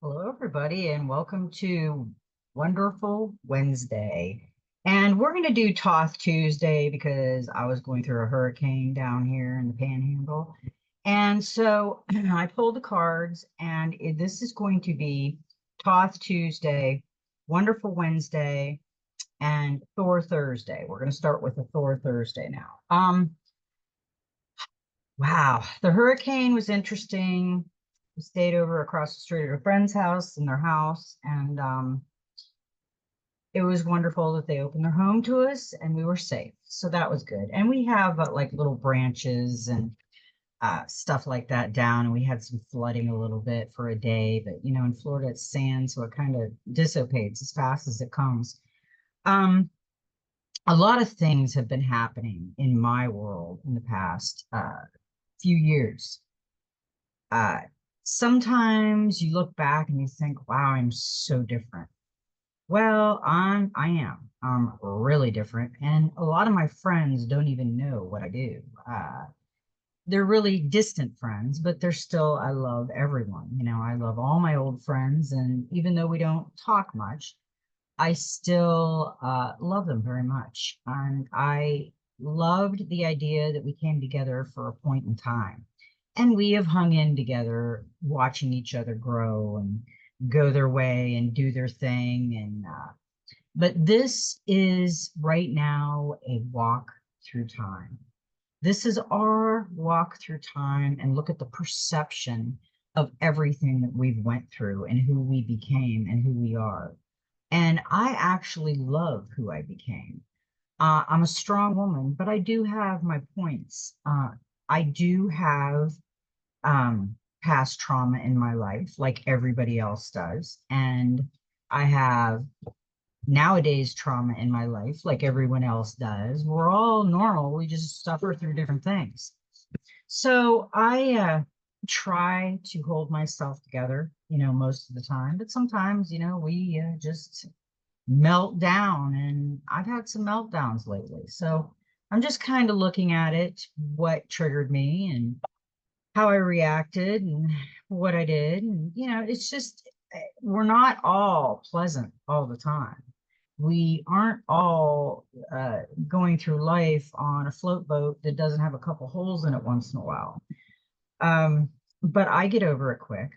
Hello, everybody, and welcome to Wonderful Wednesday. And we're going to do Toth Tuesday because I was going through a hurricane down here in the Panhandle. And so I pulled the cards, and this is going to be Toth Tuesday, Wonderful Wednesday, and Thor Thursday. We're going to start with the Thor Thursday now. Wow, the hurricane was interesting. We stayed over across the street at a friend's house in their house, and it was wonderful that they opened their home to us and we were safe. So that was good. And we have like little branches and stuff like that down, and we had some flooding a little bit for a day, but in Florida it's sand, so it kind of dissipates as fast as it comes. Um, a lot of things have been happening in my world in the past few years. Uh, Sometimes you look back and you think, wow, I'm so different. Well, I am. I'm really different. And a lot of my friends don't even know what I do. They're really distant friends, but they're still, I love everyone. I love all my old friends. And even though we don't talk much, I still love them very much. And I loved the idea that we came together for a point in time. And we have hung in together, watching each other grow and go their way and do their thing. But this is right now a walk through time. This is our walk through time and look at the perception of everything that we've went through and who we became and who we are. And I actually love who I became. I'm a strong woman, but I do have my points. I do have past trauma in my life, like everybody else does. And I have nowadays trauma in my life, like everyone else does. We're all normal. We just suffer through different things. So I try to hold myself together, most of the time. But sometimes, we just melt down. And I've had some meltdowns lately. So I'm just kind of looking at it, what triggered me and how I reacted and what I did. And, it's just, we're not all pleasant all the time. We aren't all going through life on a float boat that doesn't have a couple holes in it once in a while. Um, but I get over it quick.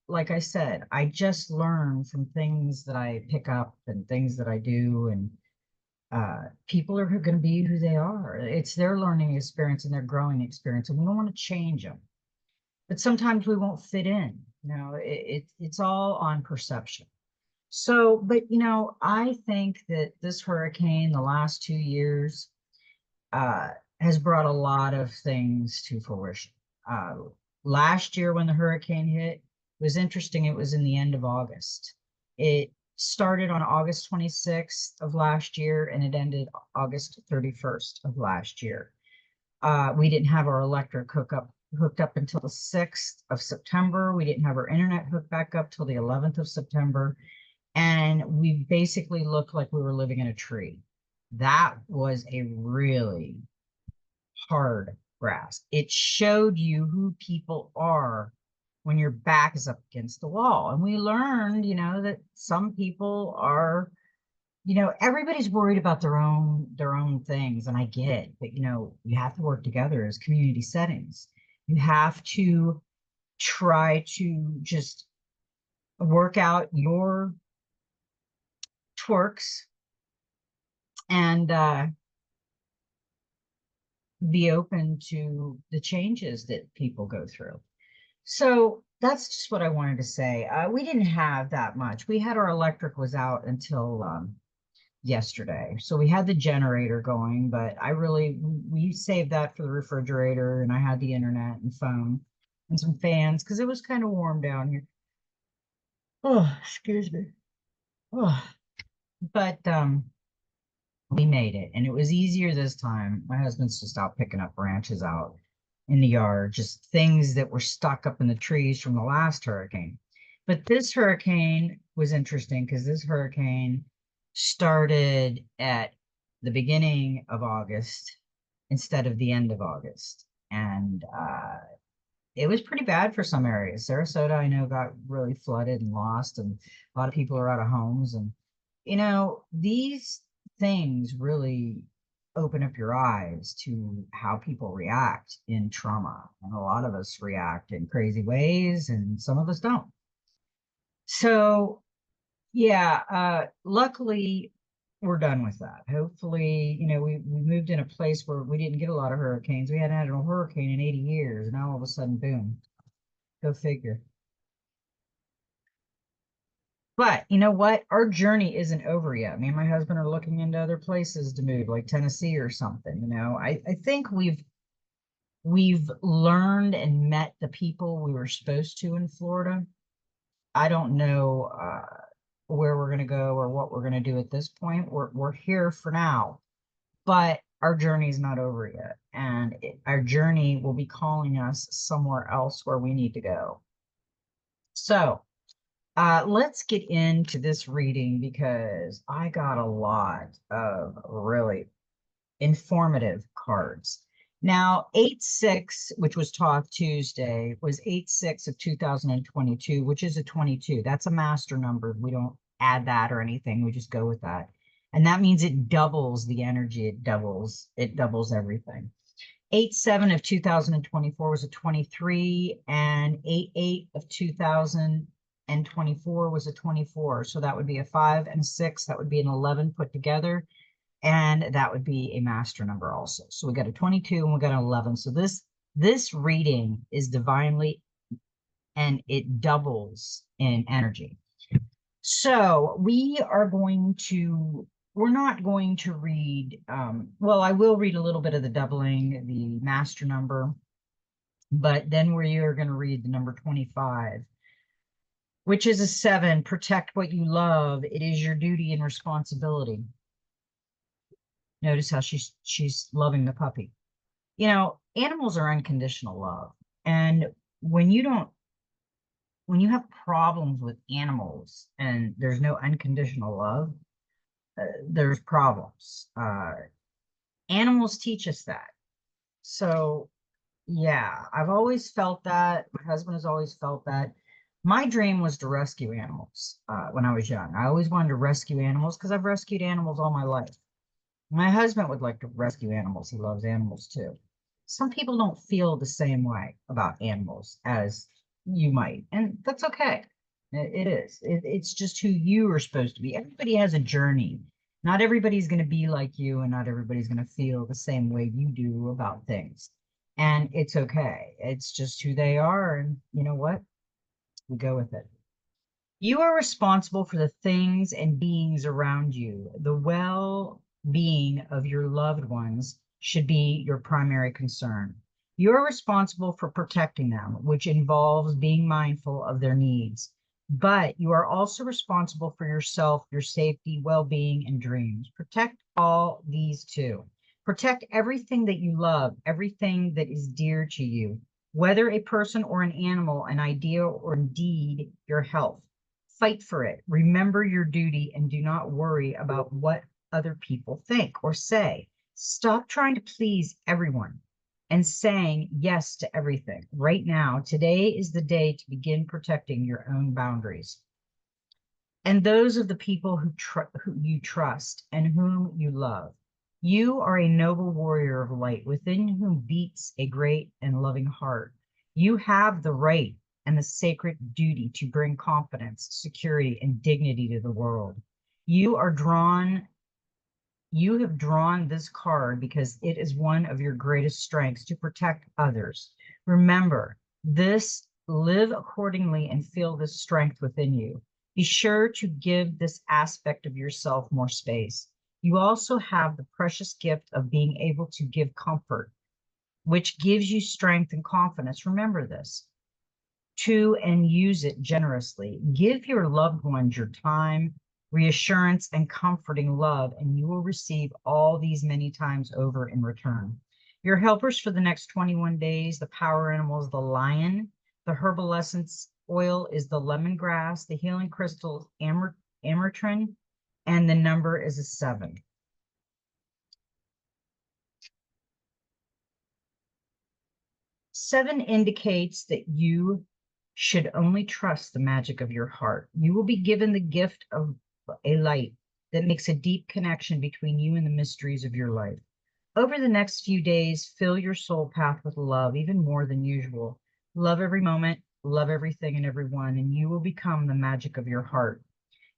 Like I said, I just learn from things that I pick up and things that I do. And people are going to be who they are. It's their learning experience and their growing experience. And we don't want to change them, but sometimes we won't fit in. It's all on perception. So, but I think that this hurricane, the last 2 years, uh, has brought a lot of things to fruition. Uh, Last year, when the hurricane hit, it was interesting. It was in the end of August. It started on August 26th of last year, and it ended August 31st of last year. We didn't have our electric hooked up until the 6th of September. We didn't have our internet hooked back up till the 11th of September. And we basically looked like we were living in a tree. That was a really hard grasp. It showed you who people are when your back is up against the wall. And we learned, that some people are, everybody's worried about their own things, and I get it, but you have to work together as community settings. You have to try to just work out your twerks and be open to the changes that people go through. So that's just what I wanted to say. We didn't have that much. We had our electric was out until yesterday. So we had the generator going, but we saved that for the refrigerator, and I had the internet and phone and some fans because it was kind of warm down here. Oh, excuse me. Oh, but we made it, and it was easier this time. My husband's just out picking up branches out in the yard, just things that were stuck up in the trees from the last hurricane. But this hurricane was interesting because this hurricane started at the beginning of August instead of the end of August. And it was pretty bad for some areas. Sarasota, I know, got really flooded and lost, and a lot of people are out of homes. And, these things really open up your eyes to how people react in trauma. And a lot of us react in crazy ways, and some of us don't. So, yeah, luckily, we're done with that. Hopefully, we moved in a place where we didn't get a lot of hurricanes. We hadn't had a hurricane in 80 years. And now all of a sudden, boom. Go figure. But you know what? Our journey isn't over yet. Me and my husband are looking into other places to move, like Tennessee or something. I think we've learned and met the people we were supposed to in Florida. I don't know where we're going to go or what we're going to do at this point. We're here for now, but our journey is not over yet, and our journey will be calling us somewhere else where we need to go. So. Let's get into this reading because I got a lot of really informative cards. Now, 8/6, which was Thoth Tuesday, was 8/6 of 2022, which is a 22. That's a master number. We don't add that or anything. We just go with that. And that means it doubles the energy. It doubles everything. 8/7 of 2024 was a 23, and 8/8 of 2024 was a 24. So that would be a 5 and a 6. That would be an 11 put together, and that would be a master number also. So we got a 22 and we got an 11. So this reading is divinely, and it doubles in energy. So we're not going to read, well, I will read a little bit of the doubling, the master number, but then we are going to read the number 25, which is a 7. Protect what you love. It is your duty and responsibility. Notice how she's loving the puppy. Animals are unconditional love. And when you have problems with animals and there's no unconditional love, there's problems. Animals teach us that. So, yeah, I've always felt that. My husband has always felt that. My dream was to rescue animals when I was young. I always wanted to rescue animals because I've rescued animals all my life. My husband would like to rescue animals. He loves animals too. Some people don't feel the same way about animals as you might, and that's okay. It is. It's just who you are supposed to be. Everybody has a journey. Not everybody's going to be like you, and not everybody's going to feel the same way you do about things. And it's okay. It's just who they are. And you know what? We go with it. You are responsible for the things and beings around you. The well-being of your loved ones should be your primary concern. You're responsible for protecting them, which involves being mindful of their needs. But you are also responsible for yourself, your safety, well-being, and dreams. Protect all these too. Protect everything that you love, everything that is dear to you, whether a person or an animal, an idea, or indeed your health. Fight for it. Remember your duty and do not worry about what other people think or say. Stop trying to please everyone and saying yes to everything. Right now, today is the day to begin protecting your own boundaries and those of the people who you trust and whom you love. You are a noble warrior of light within whom beats a great and loving heart. You have the right and the sacred duty to bring confidence, security, and dignity to the world. You have drawn this card because it is one of your greatest strengths to protect others. Remember this, live accordingly, and feel this strength within you. Be sure to give this aspect of yourself more space. You also have the precious gift of being able to give comfort, which gives you strength and confidence. Remember this, and use it generously. Give your loved ones your time, reassurance, and comforting love, and you will receive all these many times over in return. Your helpers for the next 21 days, the power animal is the lion, the herbal essence oil is the lemongrass, the healing crystal amertrin, and the number is a 7. 7 indicates that you should only trust the magic of your heart. You will be given the gift of a light that makes a deep connection between you and the mysteries of your life. Over the next few days, fill your soul path with love, even more than usual. Love every moment, love everything and everyone, and you will become the magic of your heart.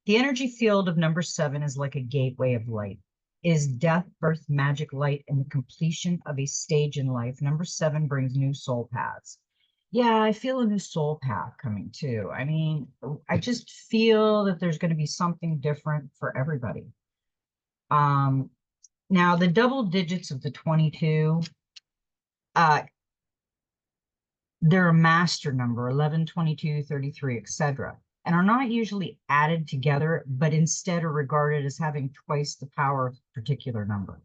The energy field of number 7 is like a gateway of light. It is death, birth, magic, light, and the completion of a stage in life. Number 7 brings new soul paths. Yeah, I feel a new soul path coming too. I mean, I just feel that there's going to be something different for everybody. Um, Now the double digits of the 22, uh, they're a master number, 11, 22, 33, etc., and are not usually added together, but instead are regarded as having twice the power of a particular number.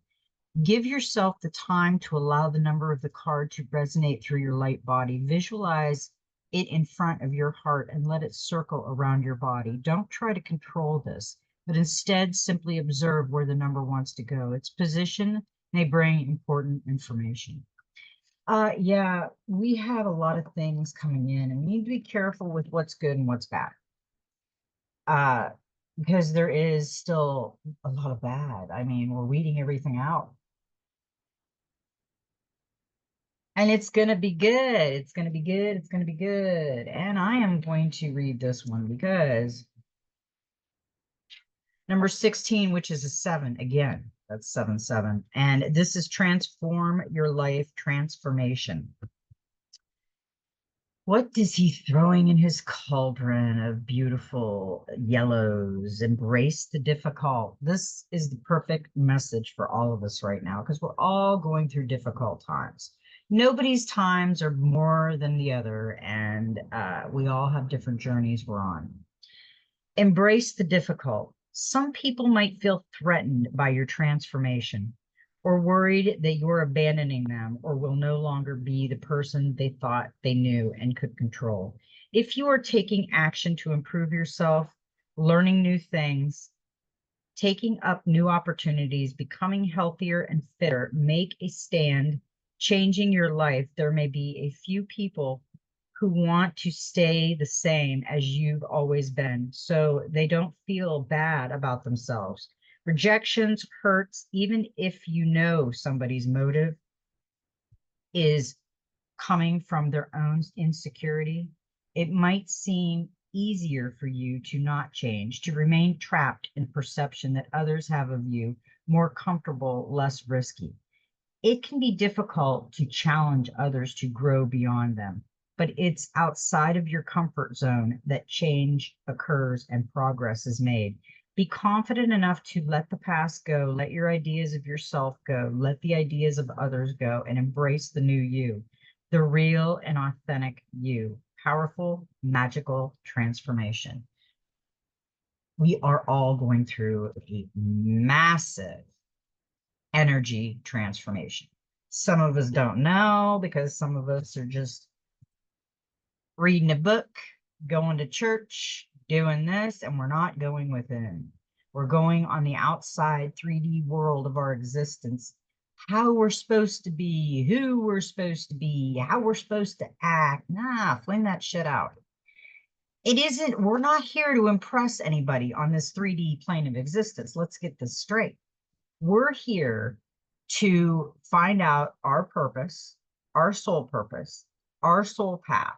Give yourself the time to allow the number of the card to resonate through your light body. Visualize it in front of your heart and let it circle around your body. Don't try to control this, but instead simply observe where the number wants to go. Its position may bring important information. Yeah, we have a lot of things coming in, and we need to be careful with what's good and what's bad. Uh, because there is still a lot of bad. I mean, we're weeding everything out. And it's going to be good. It's going to be good. It's going to be good. And I am going to read this one because number 16, which is a 7, again, that's 7, 7. And this is transform your life transformation. What is he throwing in his cauldron of beautiful yellows? Embrace the difficult. This is the perfect message for all of us right now because we're all going through difficult times. Nobody's times are more than the other, and we all have different journeys we're on. Embrace the difficult. Some people might feel threatened by your transformation or worried that you're abandoning them or will no longer be the person they thought they knew and could control. If you are taking action to improve yourself, learning new things, taking up new opportunities, becoming healthier and fitter, make a stand, changing your life, there may be a few people who want to stay the same as you've always been, so they don't feel bad about themselves. Rejections hurts, even if you know somebody's motive is coming from their own insecurity. It might seem easier for you to not change, to remain trapped in perception that others have of you, more comfortable, less risky. It can be difficult to challenge others to grow beyond them, but it's outside of your comfort zone that change occurs and progress is made. Be confident enough to let the past go, let your ideas of yourself go, let the ideas of others go, and embrace the new you, the real and authentic you. Powerful, magical transformation. We are all going through a massive energy transformation. Some of us don't know because some of us are just reading a book, going to church, doing this, and we're not going within. We're going on the outside 3D world of our existence, how we're supposed to be, who we're supposed to be, how we're supposed to act. Nah, fling that shit out. It isn't, we're not here to impress anybody on this 3D plane of existence. Let's get this straight. We're here to find out our purpose, our soul path,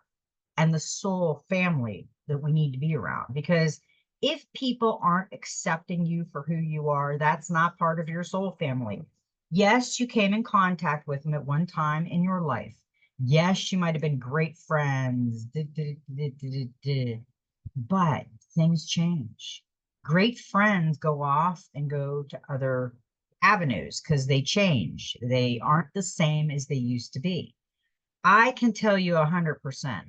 and the soul family that we need to be around. Because if people aren't accepting you for who you are, that's not part of your soul family. Yes, you came in contact with them at one time in your life. Yes, you might have been great friends, but things change. Great friends go off and go to other avenues because they change. They aren't the same as they used to be. I can tell you 100%,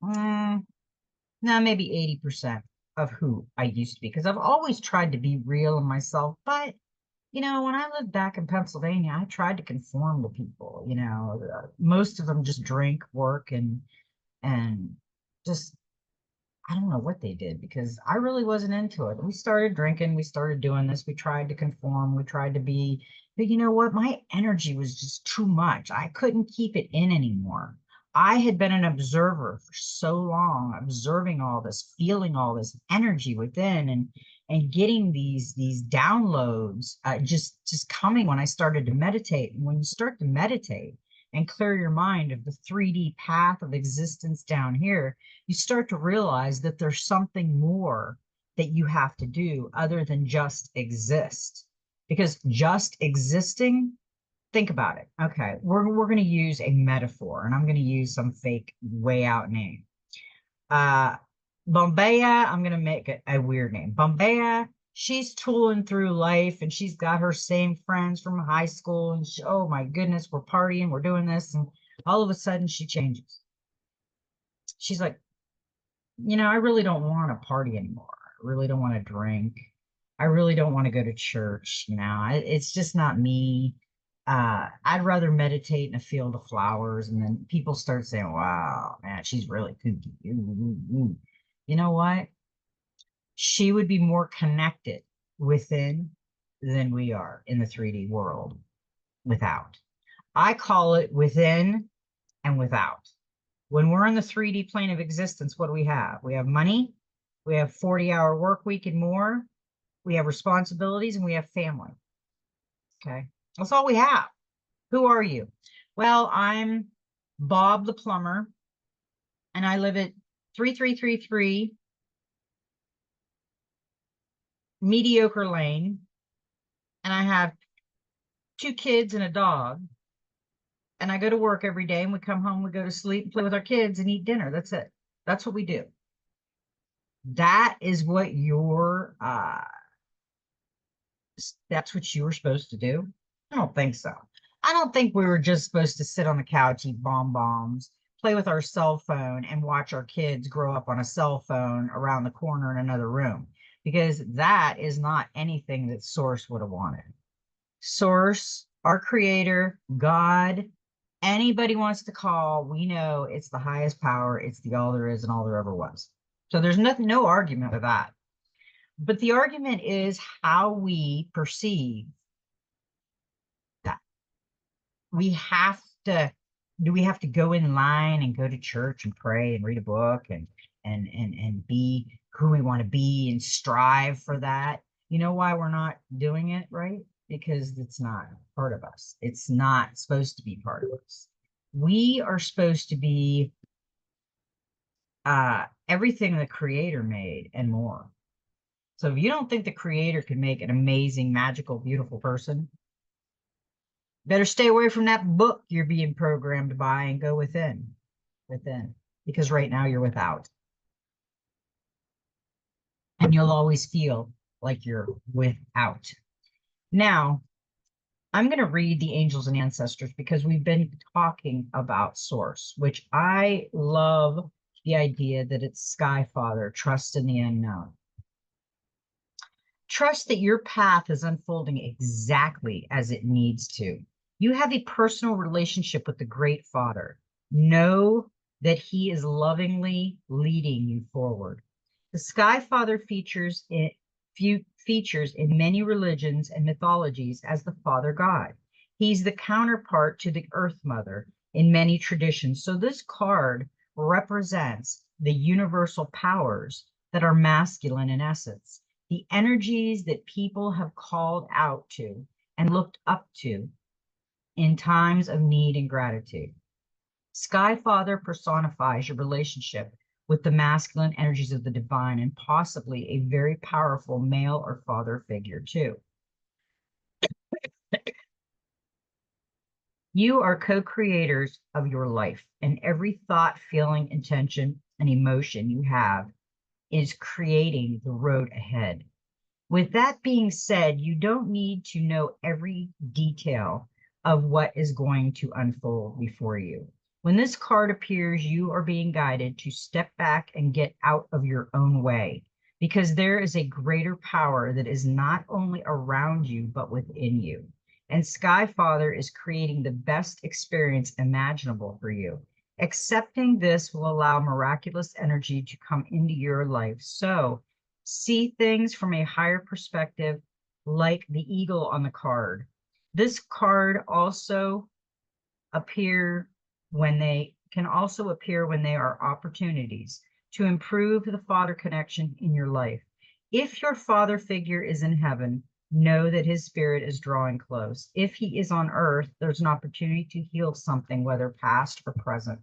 no, maybe 80% of who I used to be, because I've always tried to be real in myself. But, when I lived back in Pennsylvania, I tried to conform to people, most of them just drink, work, and just I don't know what they did because I really wasn't into it. We started drinking, we started doing this, we tried to conform, we tried to be, but you know what? My energy was just too much. I couldn't keep it in anymore. I had been an observer for so long, observing all this, feeling all this energy within, and getting these downloads, just coming when I started to meditate. And when you start to meditate and clear your mind of the 3D path of existence down here, you start to realize that there's something more that you have to do other than just exist. Because just existing, think about it. Okay, we're going to use a metaphor, and I'm going to use some fake way out name. Bombaya, I'm going to make it a weird name. Bombaya, she's tooling through life, and she's got her same friends from high school, and oh my goodness, we're partying, we're doing this, and all of a sudden she changes. She's like, I really don't want to party anymore. I really don't want to drink. I really don't want to go to church. It's just not me. I'd rather meditate in a field of flowers. And then people start saying, wow, man, she's really kooky. Ooh, ooh, ooh. You know what? She would be more connected within than we are in the 3D world without. I call it within and without. When we're in the 3D plane of existence, what do we have? We have money, we have 40-hour work week and more, we have responsibilities, and we have family. Okay, that's all we have. Who are you? Well, I'm Bob the plumber, and I live at 3333 Mediocre Lane, and I have 2 kids and a dog, and I go to work every day, and we come home, we go to sleep, play with our kids, and eat dinner. That's it. That's what we do. That is what that's what you were supposed to do? I don't think so. I don't think we were just supposed to sit on the couch, eat bonbons, play with our cell phone, and watch our kids grow up on a cell phone around the corner in another room, because that is not anything that Source would have wanted. Source, our creator, God, anybody wants to call, we know it's the highest power. It's the all there is and all there ever was. So there's no argument with that. But the argument is how we perceive that. We have to, do we have to go in line and go to church and pray and read a book and be who we want to be and strive for that? You know why we're not doing it, right? Because it's not part of us. It's not supposed to be part of us. We are supposed to be everything the creator made and more. So if you don't think the creator can make an amazing, magical, beautiful person, better stay away from that book you're being programmed to buy and go within, because right now you're without. And you'll always feel like you're without. Now, I'm going to read the angels and ancestors because we've been talking about Source, which I love the idea that it's Sky Father, trust in the unknown. Trust that your path is unfolding exactly as it needs to. You have a personal relationship with the Great Father. Know that he is lovingly leading you forward. The Sky Father features in many religions and mythologies as the Father God. He's the counterpart to the Earth Mother in many traditions. So this card represents the universal powers that are masculine in essence, the energies that people have called out to and looked up to in times of need and gratitude. Sky Father personifies your relationship with the masculine energies of the divine and possibly a very powerful male or father figure too. You are co-creators of your life, and every thought, feeling, intention, and emotion you have is creating the road ahead. With that being said, you don't need to know every detail of what is going to unfold before you. When this card appears, you are being guided to step back and get out of your own way, because there is a greater power that is not only around you, but within you. And Sky Father is creating the best experience imaginable for you. Accepting this will allow miraculous energy to come into your life. So see things from a higher perspective, like the eagle on the card. This card also appear when they can also appear when they are opportunities to improve the father connection in your life. If your father figure is in heaven, know that his spirit is drawing close. If he is on earth, there's an opportunity to heal something, whether past or present.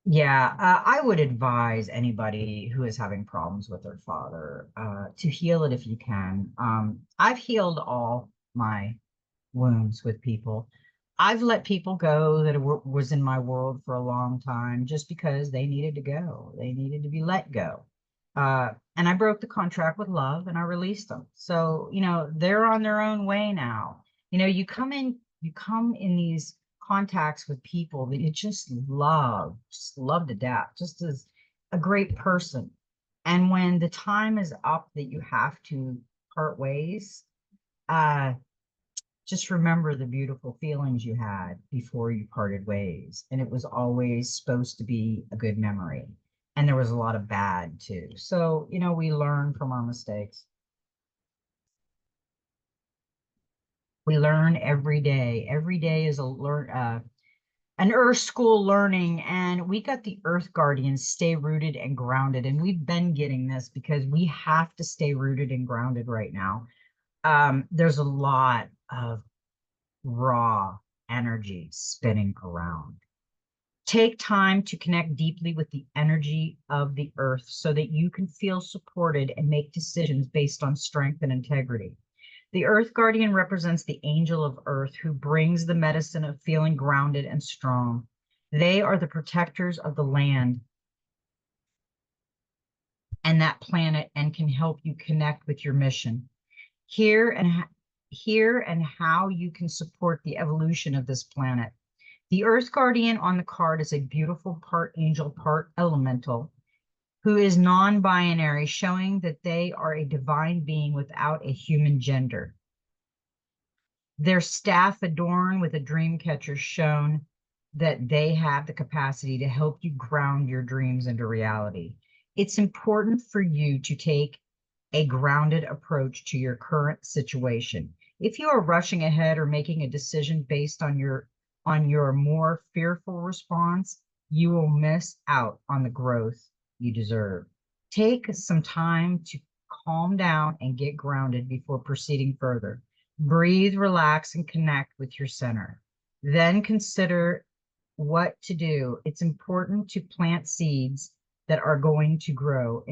Yeah, I would advise anybody who is having problems with their father to heal it if you can. I've healed all my wounds with people. I've let people go that was in my world for a long time just because they needed to go. They needed to be let go. And I broke the contract with love and I released them. So, they're on their own way now. You come in these contacts with people that you just love to death, just as a great person. And when the time is up that you have to part ways, uh, just remember the beautiful feelings you had before you parted ways. And it was always supposed to be a good memory. And there was a lot of bad too. So, we learn from our mistakes. We learn every day. Every day is an earth school learning, and we got the earth guardians stay rooted and grounded. And we've been getting this because we have to stay rooted and grounded right now. There's a lot of raw energy spinning around. Take time to connect deeply with the energy of the earth so that you can feel supported and make decisions based on strength and integrity. The earth guardian represents the angel of earth who brings the medicine of feeling grounded and strong. They are the protectors of the land and that planet and can help you connect with your mission. Here and how you can support the evolution of this planet. The Earth Guardian on the card is a beautiful part angel, part elemental, who is non-binary, showing that they are a divine being without a human gender. Their staff adorned with a dream catcher shown that they have the capacity to help you ground your dreams into reality. It's important for you to take a grounded approach to your current situation. If you are rushing ahead or making a decision based on your more fearful response, you will miss out on the growth you deserve. Take some time to calm down and get grounded before proceeding further. Breathe, relax, and connect with your center. Then consider what to do. It's important to plant seeds that are going to grow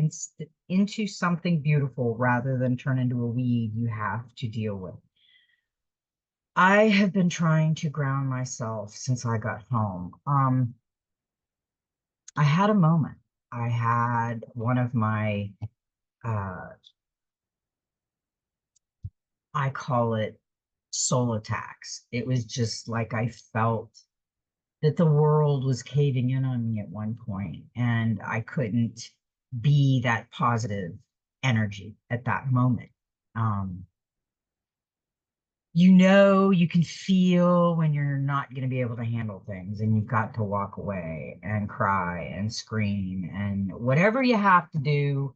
into something beautiful rather than turn into a weed you have to deal with. I have been trying to ground myself since I got home. I had a moment. I had one of my, I call it soul attacks. It was just like I felt that the world was caving in on me at one point, and I couldn't be that positive energy at that moment. Um, you can feel when you're not going to be able to handle things, and you've got to walk away and cry and scream and whatever you have to do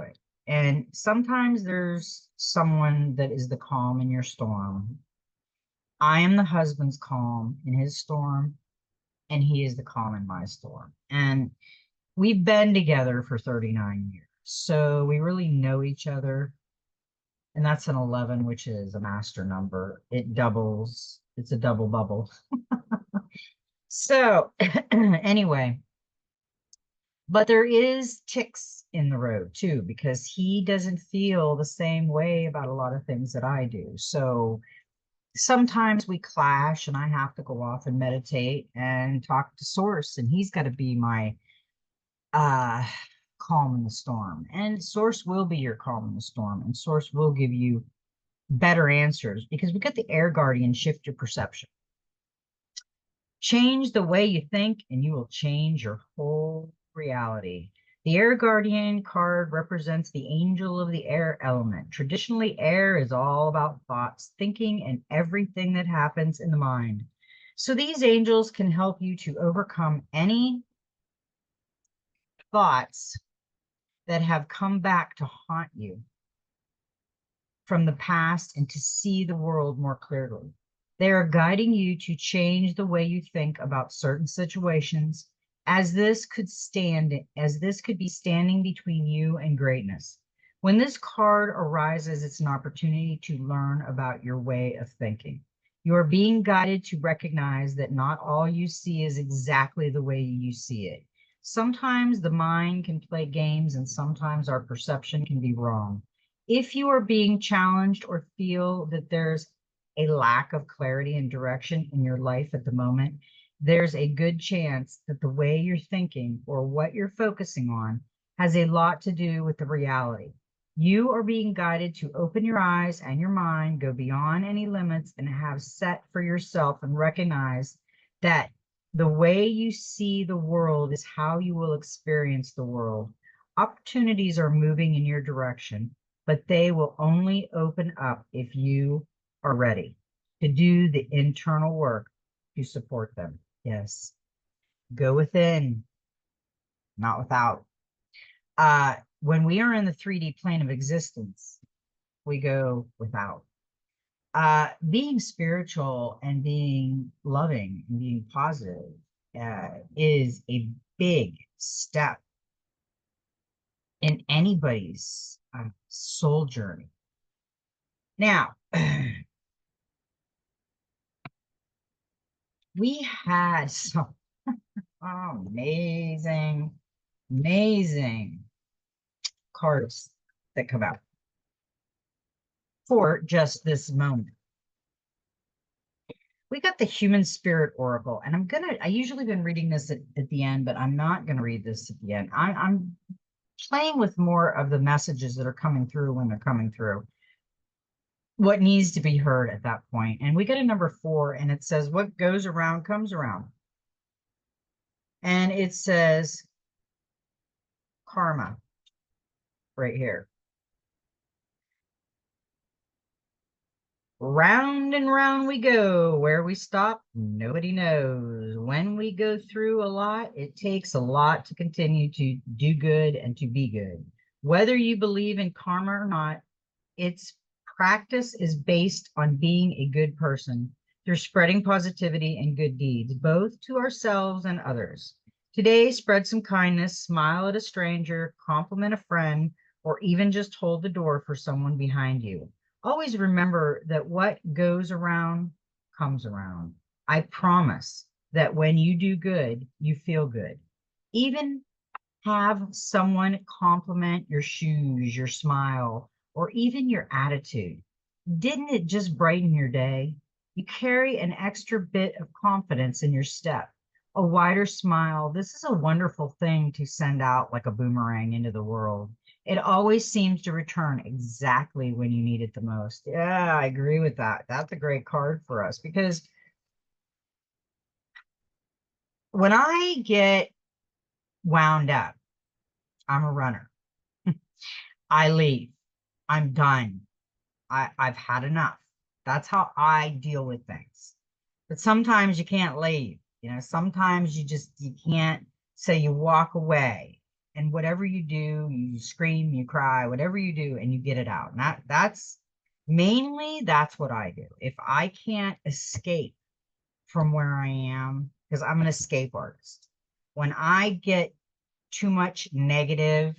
it. And sometimes there's someone that is the calm in your storm. I am the husband's calm in his storm, and he is the calm in my storm. And we've been together for 39 years. So we really know each other. And that's an 11, which is a master number. It doubles, it's a double bubble. So anyway, but there is ticks in the road too, because he doesn't feel the same way about a lot of things that I do. So sometimes we clash and I have to go off and meditate and talk to source, and he's got to be my uh calm in the storm, and source will be your calm in the storm, and source will give you better answers because we got the air guardian shift your perception. Change the way you think and you will change your whole reality. The air guardian card represents the angel of the air element. Traditionally, air is all about thoughts, thinking, and everything that happens in the mind. So these angels can help you to overcome any thoughts that have come back to haunt you from the past and to see the world more clearly. They are guiding you to change the way you think about certain situations, as this could be standing between you and greatness. When this card arises, it's an opportunity to learn about your way of thinking. You are being guided to recognize that not all you see is exactly the way you see it. Sometimes the mind can play games, and sometimes our perception can be wrong. If you are being challenged or feel that there's a lack of clarity and direction in your life at the moment, there's a good chance that the way you're thinking or what you're focusing on has a lot to do with the reality. You are being guided to open your eyes and your mind, go beyond any limits, and have set for yourself and recognize that the way you see the world is how you will experience the world. Opportunities are moving in your direction, but they will only open up if you are ready to do the internal work to support them. Yes. Go within, not without. When we are in the 3D plane of existence, we go without. Being spiritual and being loving and being positive is a big step in anybody's soul journey. Now, we had some amazing, amazing cards that come out for just this moment. We got the Human Spirit Oracle, and I usually been reading this at the end, but I'm not gonna read this at the end. I'm playing with more of the messages that are coming through when they're coming through. What needs to be heard at that point. And we got a number 4, and it says, what goes around comes around. And it says karma right here. Round and round we go. Where we stop, nobody knows. When we go through a lot, it takes a lot to continue to do good and to be good. Whether you believe in karma or not, its practice is based on being a good person through spreading positivity and good deeds, both to ourselves and others. Today, spread some kindness, smile at a stranger, compliment a friend, or even just hold the door for someone behind you. Always remember that what goes around comes around. I promise that when you do good, you feel good. Even have someone compliment your shoes, your smile, or even your attitude. Didn't it just brighten your day? You carry an extra bit of confidence in your step, a wider smile. This is a wonderful thing to send out like a boomerang into the world. It always seems to return exactly when you need it the most. Yeah, I agree with that. That's a great card for us because when I get wound up, I'm a runner. I leave. I'm done. I've had enough. That's how I deal with things. But sometimes you can't leave. Sometimes you can't. Say you walk away, and whatever you do, you scream, you cry, whatever you do, and you get it out. And that's what I do. If I can't escape from where I am, because I'm an escape artist, when I get too much negative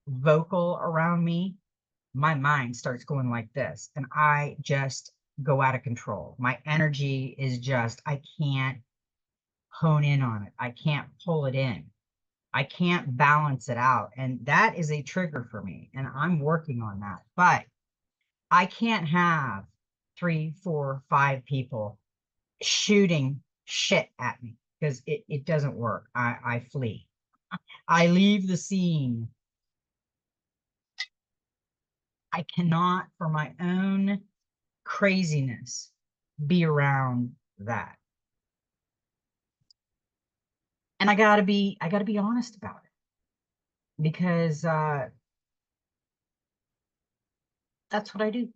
vocal around me, my mind starts going like this, and I just go out of control. My energy is just, I can't hone in on it. I can't pull it in. I can't balance it out. And that is a trigger for me. And I'm working on that. But I can't have 3, 4, 5 people shooting shit at me because it doesn't work. I flee. I leave the scene. I cannot, for my own craziness, be around that. And I gotta be honest about it because that's what I do.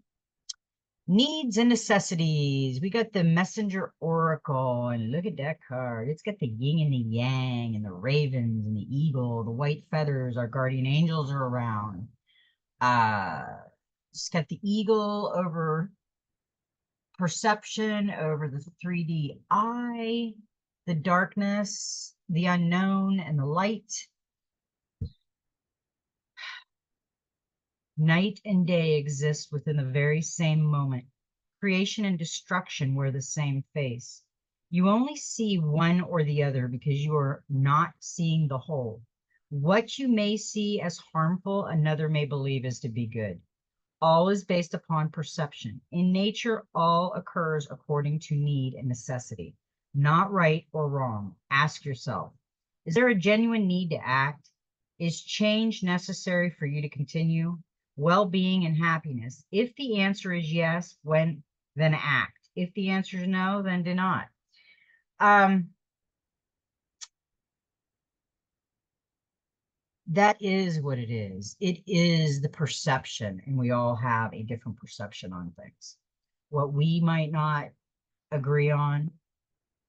Needs and necessities. We got the Messenger Oracle, and look at that card. It's got the yin and the yang, and the ravens and the eagle, the white feathers. Our guardian angels are around. It's got the eagle over perception over the 3D eye, the darkness, the unknown, and the light. Night and day exist within the very same moment. Creation and destruction wear the same face. You only see one or the other because you are not seeing the whole. What you may see as harmful, another may believe is to be good. All is based upon perception. In nature, all occurs according to need and necessity, not right or wrong. Ask yourself, is there a genuine need to act? Is change necessary for you to continue? Well-being and happiness. If the answer is yes, then act. If the answer is no, then do not. That is what it is. It is the perception, and we all have a different perception on things. What we might not agree on,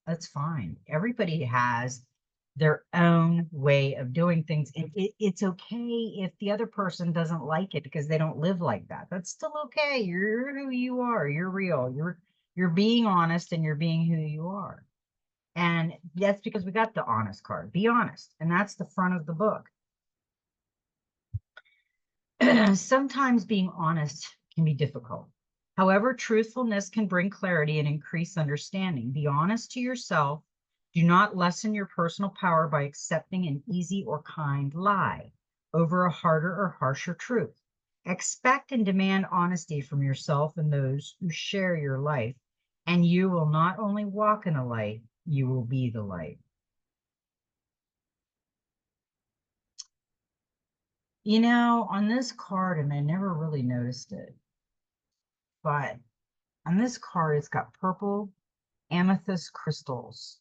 that's fine. Everybody has their own way of doing things. And it's okay if the other person doesn't like it because they don't live like that. That's still okay. You're who you are. You're real. You're being honest and you're being who you are. And that's because we got the honest card. Be honest. And that's the front of the book. Sometimes being honest can be difficult. However, truthfulness can bring clarity and increase understanding. Be honest to yourself. Do not lessen your personal power by accepting an easy or kind lie over a harder or harsher truth. Expect and demand honesty from yourself and those who share your life, and you will not only walk in the light, you will be the light. You know, on this card, and I never really noticed it, but on this card, it's got purple amethyst crystals,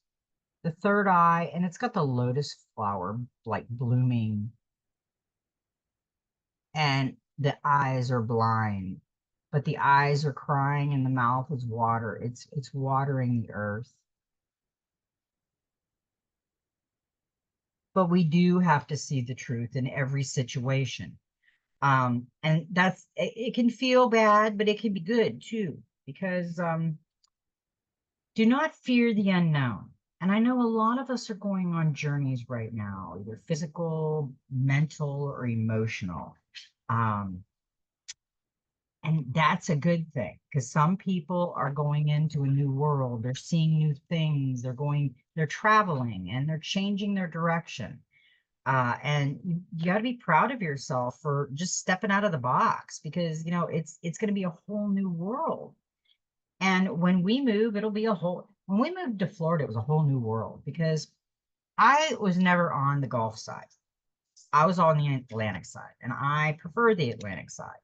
the third eye, and it's got the lotus flower like blooming, and the eyes are blind, but the eyes are crying and the mouth is water. It's watering the earth. But we do have to see the truth in every situation. And that's it can feel bad, but it can be good too, because do not fear the unknown. And I know a lot of us are going on journeys right now, either physical, mental, or emotional. Um, and that's a good thing because some people are going into a new world. They're seeing new things. They're traveling and they're changing their direction. And you got to be proud of yourself for just stepping out of the box because, you know, it's going to be a whole new world. And when we move, when we moved to Florida, it was a whole new world because I was never on the Gulf side. I was on the Atlantic side, and I prefer the Atlantic side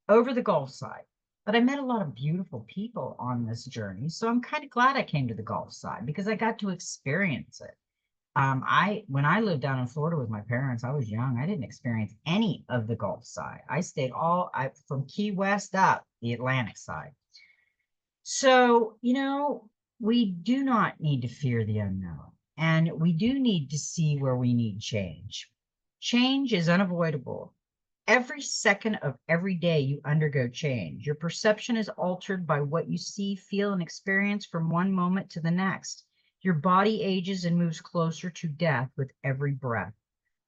over the Gulf side. But I met a lot of beautiful people on this journey. So I'm kind of glad I came to the Gulf side because I got to experience it. When I lived down in Florida with my parents, I was young. I didn't experience any of the Gulf side. I stayed from Key West up the Atlantic side. So, you know, we do not need to fear the unknown, and we do need to see where we need change. Change is unavoidable. Every second of every day you undergo change. Your perception is altered by what you see, feel, and experience from one moment to the next. Your body ages and moves closer to death with every breath.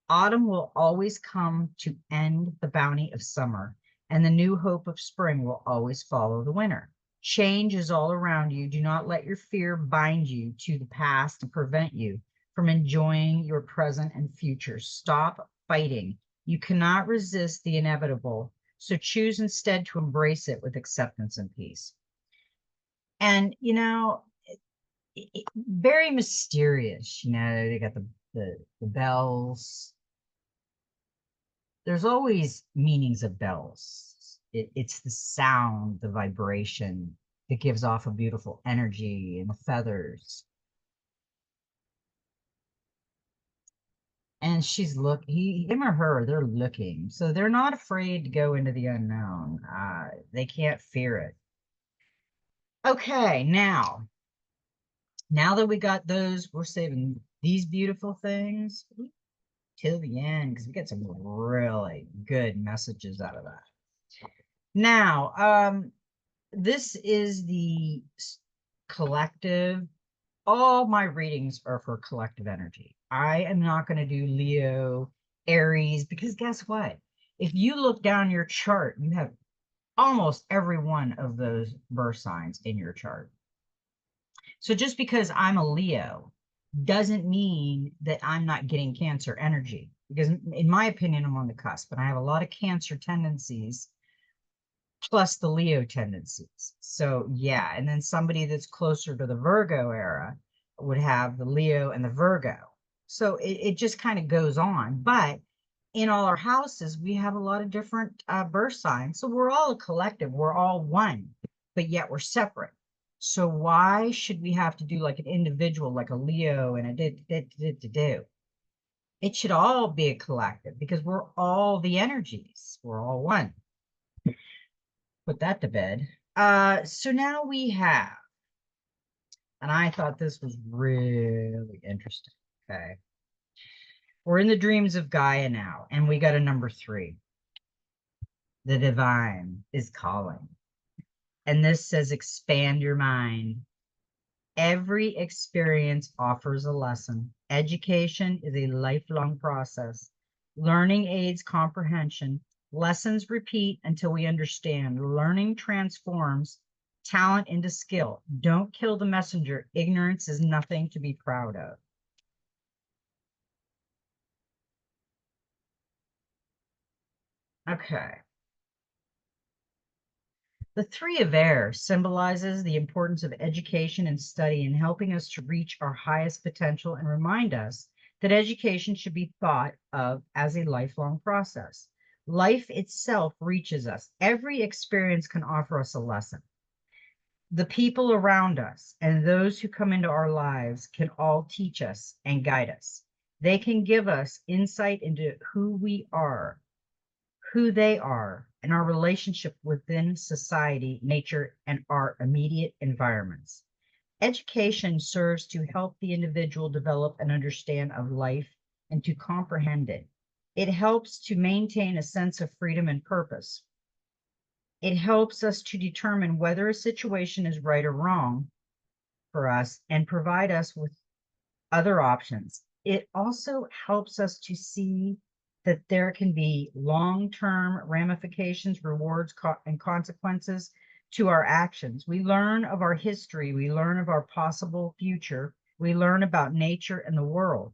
Autumn will always come to end the bounty of summer, and the new hope of spring will always follow the winter. Change is all around you. Do not let your fear bind you to the past and prevent you from enjoying your present and future. Stop fighting. You cannot resist the inevitable, so choose instead to embrace it with acceptance and peace. And, you know, very mysterious, you know, they got the bells. There's always meanings of bells. It's the sound, the vibration that gives off a beautiful energy, and the feathers. And him or her, they're looking. So they're not afraid to go into the unknown. They can't fear it. Okay, now that we got those, we're saving these beautiful things till the end because we get some really good messages out of that. Now, this is the collective. All my readings are for collective energy. I am not going to do Leo, Aries, because guess what? If you look down your chart, you have almost every one of those birth signs in your chart. So just because I'm a Leo doesn't mean that I'm not getting Cancer energy, because in my opinion, I'm on the cusp, and I have a lot of Cancer tendencies plus the Leo tendencies. So yeah, and then somebody that's closer to the Virgo era would have the Leo and the Virgo. So it just kind of goes on. But in all our houses, we have a lot of different birth signs. So we're all a collective, we're all one, but yet we're separate. So why should we have to do like an individual, like a Leo and a do? It should all be a collective because we're all the energies. We're all one. Put that to bed. So now we have, and I thought this was really interesting. Okay. We're in the dreams of Gaia now, and we got a number 3. The divine is calling. And this says, expand your mind. Every experience offers a lesson. Education is a lifelong process. Learning aids comprehension. Lessons repeat until we understand. Learning transforms talent into skill. Don't kill the messenger. Ignorance is nothing to be proud of. Okay. The 3 of air symbolizes the importance of education and study in helping us to reach our highest potential and remind us that education should be thought of as a lifelong process. Life itself reaches us. Every experience can offer us a lesson. The people around us and those who come into our lives can all teach us and guide us. They can give us insight into who we are, who they are, and our relationship within society, nature, and our immediate environments. Education serves to help the individual develop an understanding of life and to comprehend it. It helps to maintain a sense of freedom and purpose. It helps us to determine whether a situation is right or wrong for us and provide us with other options. It also helps us to see that there can be long-term ramifications, rewards, and consequences to our actions. We learn of our history. We learn of our possible future. We learn about nature and the world.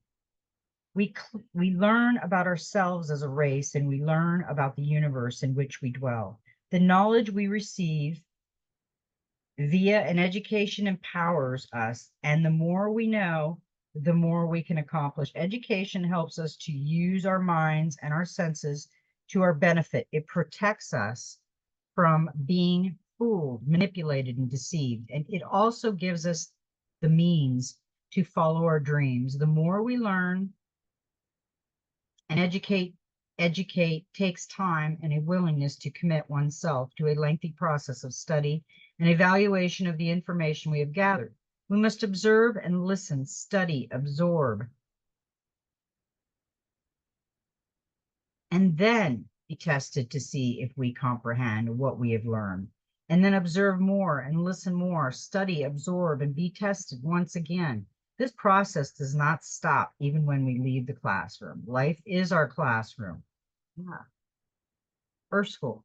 We learn about ourselves as a race, and we learn about the universe in which we dwell. The knowledge we receive via an education empowers us, and the more we know, the more we can accomplish. Education helps us to use our minds and our senses to our benefit. It protects us from being fooled, manipulated, and deceived. And it also gives us the means to follow our dreams. The more we learn and educate takes time and a willingness to commit oneself to a lengthy process of study and evaluation of the information we have gathered. We must observe and listen, study, absorb, and then be tested to see if we comprehend what we have learned. And then observe more and listen more, study, absorb, and be tested once again. This process does not stop even when we leave the classroom. Life is our classroom. Yeah. First school.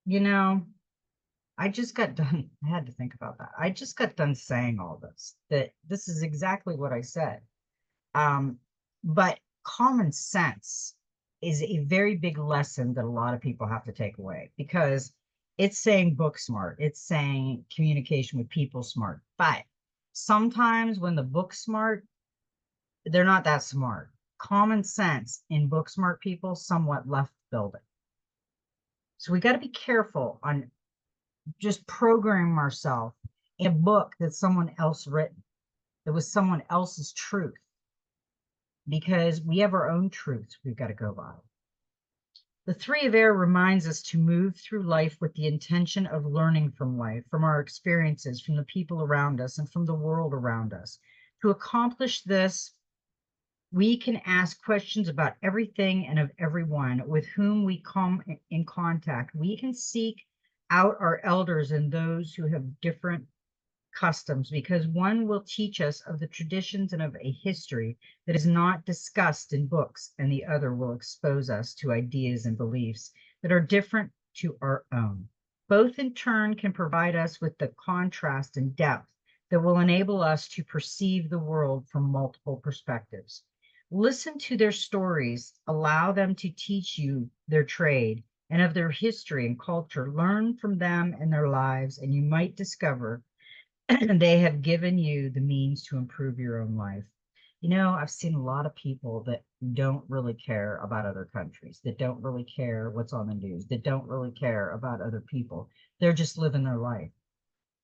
You know, I just got done. I had to think about that. I just got done saying all this, that this is exactly what I said. Um, but common sense is a very big lesson that a lot of people have to take away because it's saying book smart, it's saying communication with people smart. But sometimes when the book smart, they're not that smart. Common sense in book smart people somewhat left the building. So we got to be careful on just programming ourselves in a book that someone else written, that was someone else's truth, because we have our own truths we've got to go by. The 3 of air reminds us to move through life with the intention of learning from life, from our experiences, from the people around us, and from the world around us. To accomplish this, we can ask questions about everything and of everyone with whom we come in contact. We can seek out our elders and those who have different customs, because one will teach us of the traditions and of a history that is not discussed in books, and the other will expose us to ideas and beliefs that are different to our own. Both in turn can provide us with the contrast and depth that will enable us to perceive the world from multiple perspectives. Listen to their stories, allow them to teach you their trade and of their history and culture. Learn from them and their lives, and you might discover they have given you the means to improve your own life. You know, I've seen a lot of people that don't really care about other countries, that don't really care what's on the news, that don't really care about other people. They're just living their life.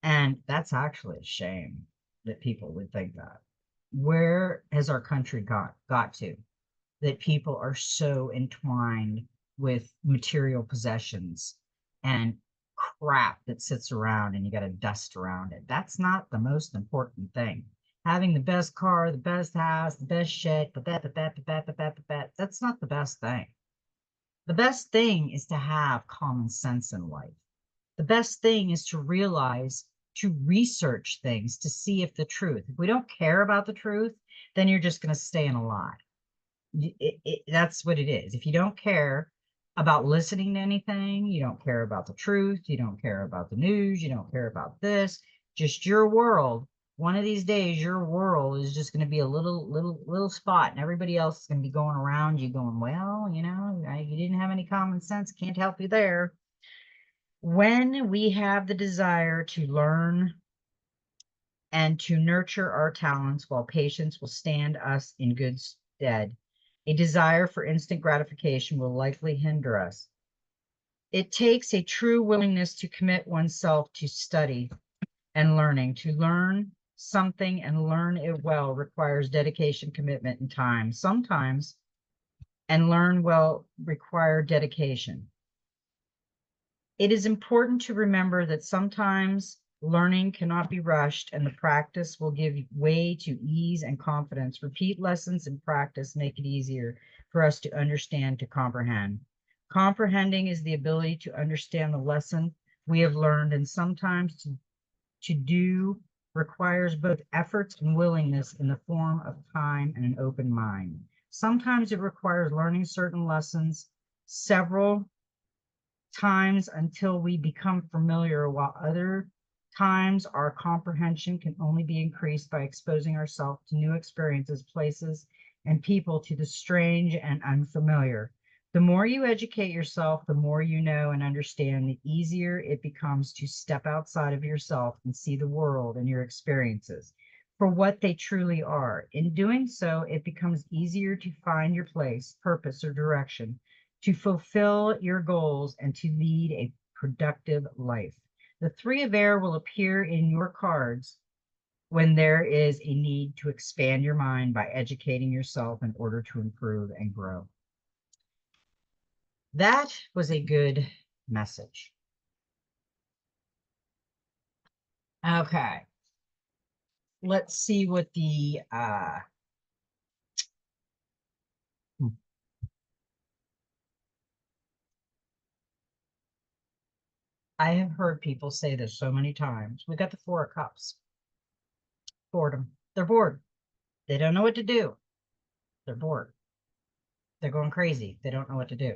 And that's actually a shame that people would think that. Where has our country got to? That people are so entwined with material possessions and crap that sits around and you got to dust around it. That's not the most important thing. Having the best car, the best house, the best shit, that's not the best thing. The best thing is to have common sense in life. The best thing is to realize, to research things to see if the truth. If we don't care about the truth, then you're just going to stay in a lie. That's what it is. If you don't care about listening to anything, you don't care about the truth, you don't care about the news, you don't care about this, just your world. One of these days, your world is just going to be a little spot, and everybody else is going to be going around you going, well, you know, you didn't have any common sense, can't help you there. When we have the desire to learn and to nurture our talents, while patience will stand us in good stead, a desire for instant gratification will likely hinder us. It takes a true willingness to commit oneself to study and learning. To learn something and learn it well requires dedication, commitment, and time. Sometimes, and learn well require dedication. It is important to remember that sometimes learning cannot be rushed, and the practice will give way to ease and confidence. Repeat lessons and practice make it easier for us to understand, to comprehend. Comprehending is the ability to understand the lesson we have learned, and sometimes to do requires both efforts and willingness in the form of time and an open mind. Sometimes it requires learning certain lessons several times until we become familiar, while other times our comprehension can only be increased by exposing ourselves to new experiences, places, and people, to the strange and unfamiliar. The more you educate yourself, the more you know and understand, the easier it becomes to step outside of yourself and see the world and your experiences for what they truly are. In doing so, it becomes easier to find your place, purpose, or direction, to fulfill your goals, and to lead a productive life. The three of air will appear in your cards when there is a need to expand your mind by educating yourself in order to improve and grow. That was a good message. Okay. Let's see what the I have heard people say this so many times. We got the Four of Cups. Boredom. They're bored. They don't know what to do. They're bored. They're going crazy. They don't know what to do.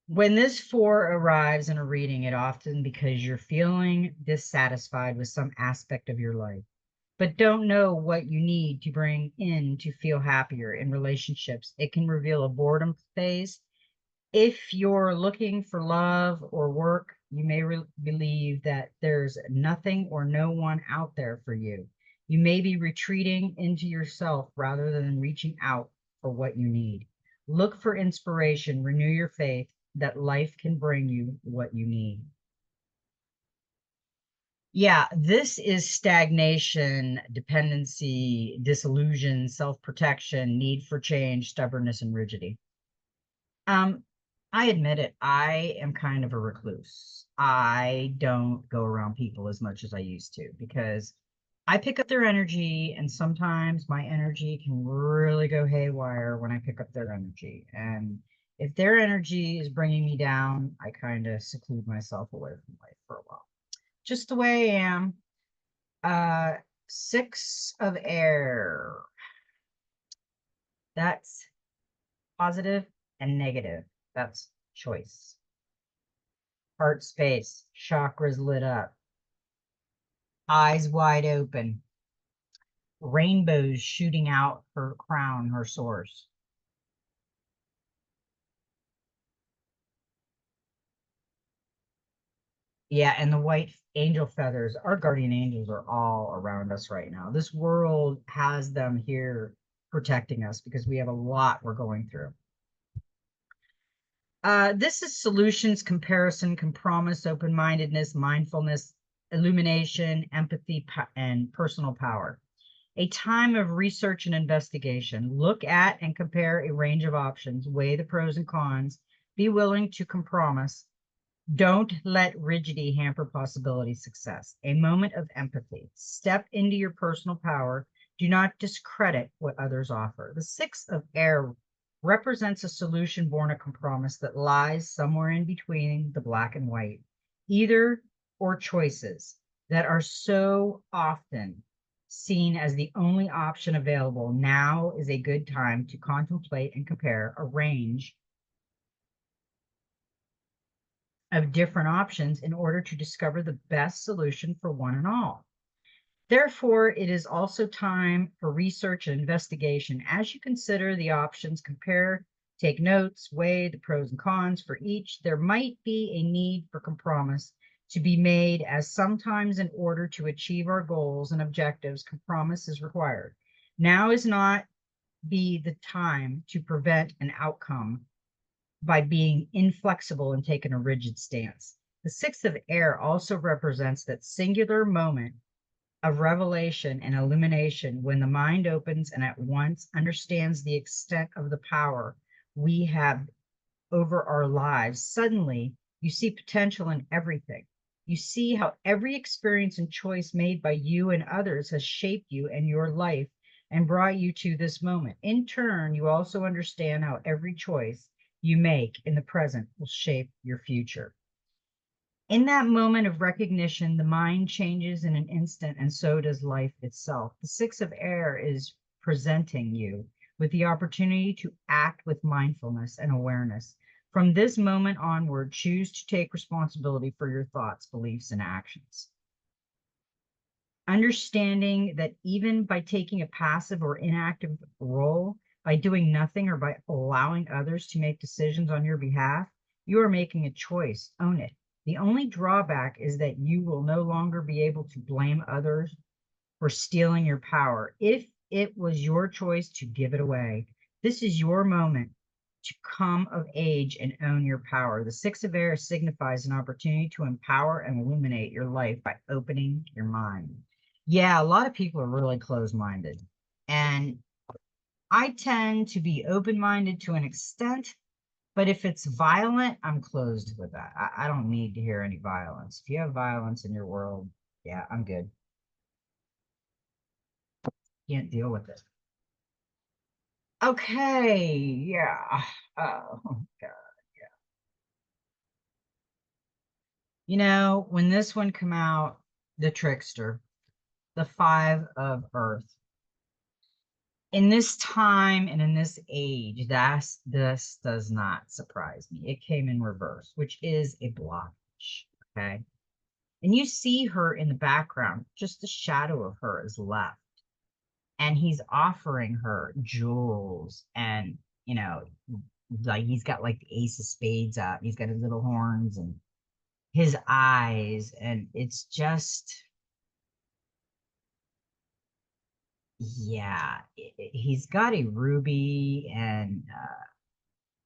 When this four arrives in a reading, it often because you're feeling dissatisfied with some aspect of your life, but don't know what you need to bring in to feel happier in relationships. It can reveal a boredom phase. If you're looking for love or work, you may believe that there's nothing or no one out there for you. You may be retreating into yourself rather than reaching out for what you need. Look for inspiration, renew your faith that life can bring you what you need. Yeah, this is stagnation, dependency, disillusion, self-protection, need for change, stubbornness, and rigidity. I admit it, I am kind of a recluse. I don't go around people as much as I used to because I pick up their energy, and sometimes my energy can really go haywire when I pick up their energy. And if their energy is bringing me down, I kind of seclude myself away from life for a while. Just the way I am. Uh, Six of air. That's positive and negative. That's choice. Heart space, chakras lit up, eyes wide open, rainbows shooting out her crown, her source. Yeah, and the white angel feathers, our guardian angels are all around us right now. This world has them here protecting us because we have a lot we're going through. This is solutions, comparison, compromise, open-mindedness, mindfulness, illumination, empathy, and personal power. A time of research and investigation. Look at and compare a range of options, weigh the pros and cons, be willing to compromise. Don't let rigidity hamper possibility success. A moment of empathy. Step into your personal power. Do not discredit what others offer. The six of air represents a solution born of compromise that lies somewhere in between the black and white, either or choices that are so often seen as the only option available. Now is a good time to contemplate and compare a range of different options in order to discover the best solution for one and all. Therefore, it is also time for research and investigation. As you consider the options, compare, take notes, weigh the pros and cons for each. There might be a need for compromise to be made, as sometimes in order to achieve our goals and objectives, compromise is required. Now is not be the time to prevent an outcome by being inflexible and taking a rigid stance. The sixth of air also represents that singular moment of revelation and illumination when the mind opens and at once understands the extent of the power we have over our lives. Suddenly, you see potential in everything. You see how every experience and choice made by you and others has shaped you and your life and brought you to this moment. In turn, you also understand how every choice you make in the present will shape your future. In that moment of recognition, the mind changes in an instant, and so does life itself. The six of air is presenting you with the opportunity to act with mindfulness and awareness. From this moment onward, choose to take responsibility for your thoughts, beliefs, and actions. Understanding that even by taking a passive or inactive role, by doing nothing or by allowing others to make decisions on your behalf, you are making a choice. Own it. The only drawback is that you will no longer be able to blame others for stealing your power. If it was your choice to give it away, this is your moment to come of age and own your power. The six of air signifies an opportunity to empower and illuminate your life by opening your mind. Yeah, a lot of people are really closed-minded. And I tend to be open-minded to an extent, but if it's violent, I'm closed with that. I don't need to hear any violence. If you have violence in your world, yeah, I'm good. Can't deal with it. Okay, yeah. Oh, God. You know, when this one come out, the trickster, the five of earth. In this time and in this age, this does not surprise me. It came in reverse, which is a blockage. Okay. And you see her in the background, just the shadow of her is left. And he's offering her jewels and, you know, like he's got like the ace of spades up. He's got his little horns and his eyes. And it's just, yeah, he's got a ruby and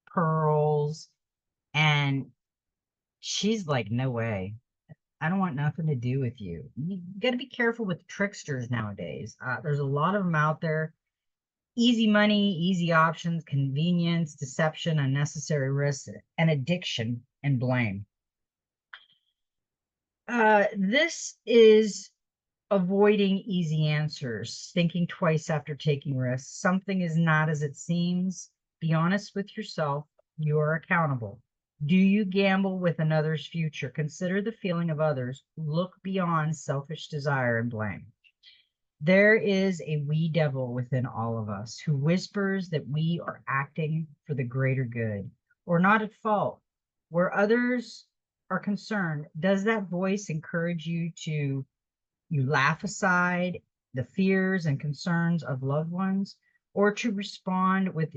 pearls. And she's like, no way. I don't want nothing to do with you. You got to be careful with tricksters nowadays. There's a lot of them out there. easy money, easy options, convenience, deception, unnecessary risks, and addiction and blame. This is avoiding easy answers, thinking twice after taking risks. Something is not as it seems. Be honest with yourself. You are accountable. Do you gamble with another's future? Consider the feeling of others. Look beyond selfish desire and blame. There is a wee devil within all of us who whispers that we are acting for the greater good or not at fault. Where others are concerned, does that voice encourage you laugh aside the fears and concerns of loved ones, or to respond with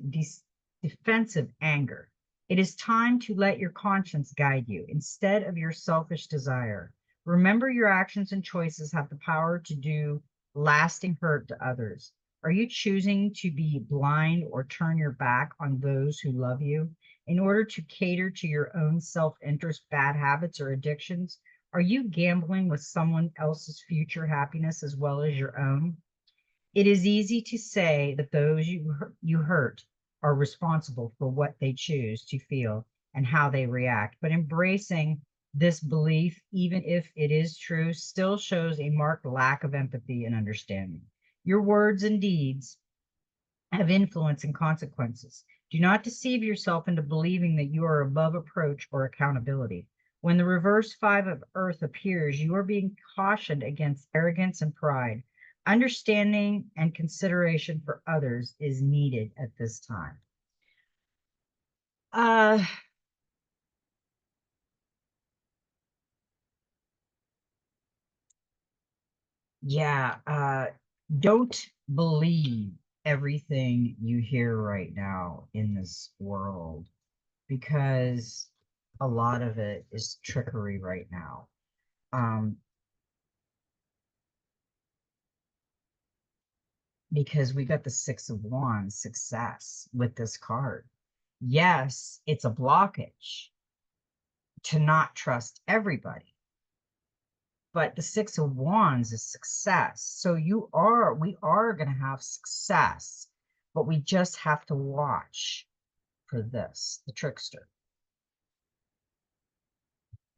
defensive anger? It is time to let your conscience guide you instead of your selfish desire. Remember, your actions and choices have the power to do lasting hurt to others. Are you choosing to be blind or turn your back on those who love you in order to cater to your own self interest, bad habits, or addictions? Are you gambling with someone else's future happiness as well as your own? It is easy to say that those you hurt are responsible for what they choose to feel and how they react, but embracing this belief, even if it is true, still shows a marked lack of empathy and understanding. Your words and deeds have influence and consequences. Do not deceive yourself into believing that you are above approach or accountability. When the reverse five of earth appears, you are being cautioned against arrogance and pride. Understanding and consideration for others is needed at this time. Uh, yeah, don't believe everything you hear right now in this world, because a lot of it is trickery right now. Um, because we got the Six of Wands success with this card. Yes, it's a blockage to not trust everybody, but the Six of Wands is success. So we are going to have success, but we just have to watch for this, the trickster.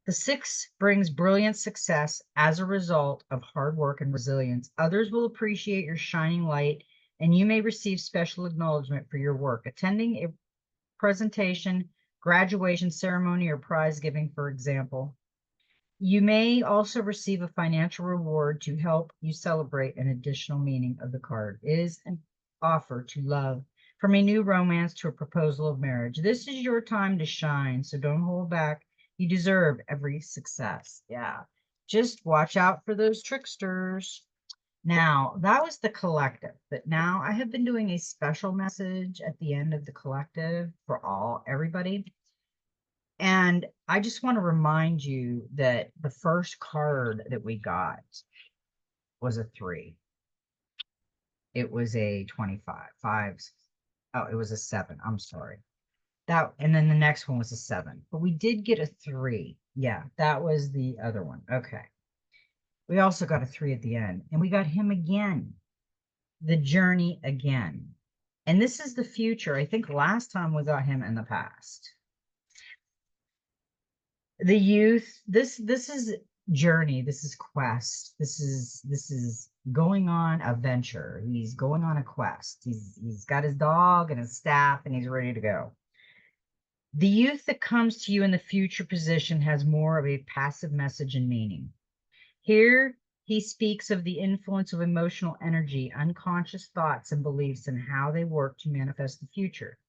The six brings brilliant success as a result of hard work and resilience. Others will appreciate your shining light, and you may receive special acknowledgement for your work. Attending a presentation, graduation ceremony, or prize giving, for example. You may also receive a financial reward to help you celebrate. An additional meaning of the card is an offer to love, from a new romance to a proposal of marriage. This is your time to shine, so don't hold back. You deserve every success. Yeah. Just watch out for those tricksters. Now, that was the collective, but now I have been doing a special message at the end of the collective for everybody. And I just want to remind you that the first card that we got was a 3. It was a 25. Fives. Oh, it was a 7. I'm sorry. And then the next one was a 7. But we did get a 3. Yeah, that was the other one. Okay. We also got a 3 at the end. And we got him again. The journey again. And this is the future. I think last time we got him in the past. The youth, this is journey, this is quest, this is going on a venture. He's going on a quest. He's got his dog and his staff, and he's ready to go. The youth that comes to you in the future position has more of a passive message and meaning. Here he speaks of the influence of emotional energy, unconscious thoughts and beliefs, and how they work to manifest the future.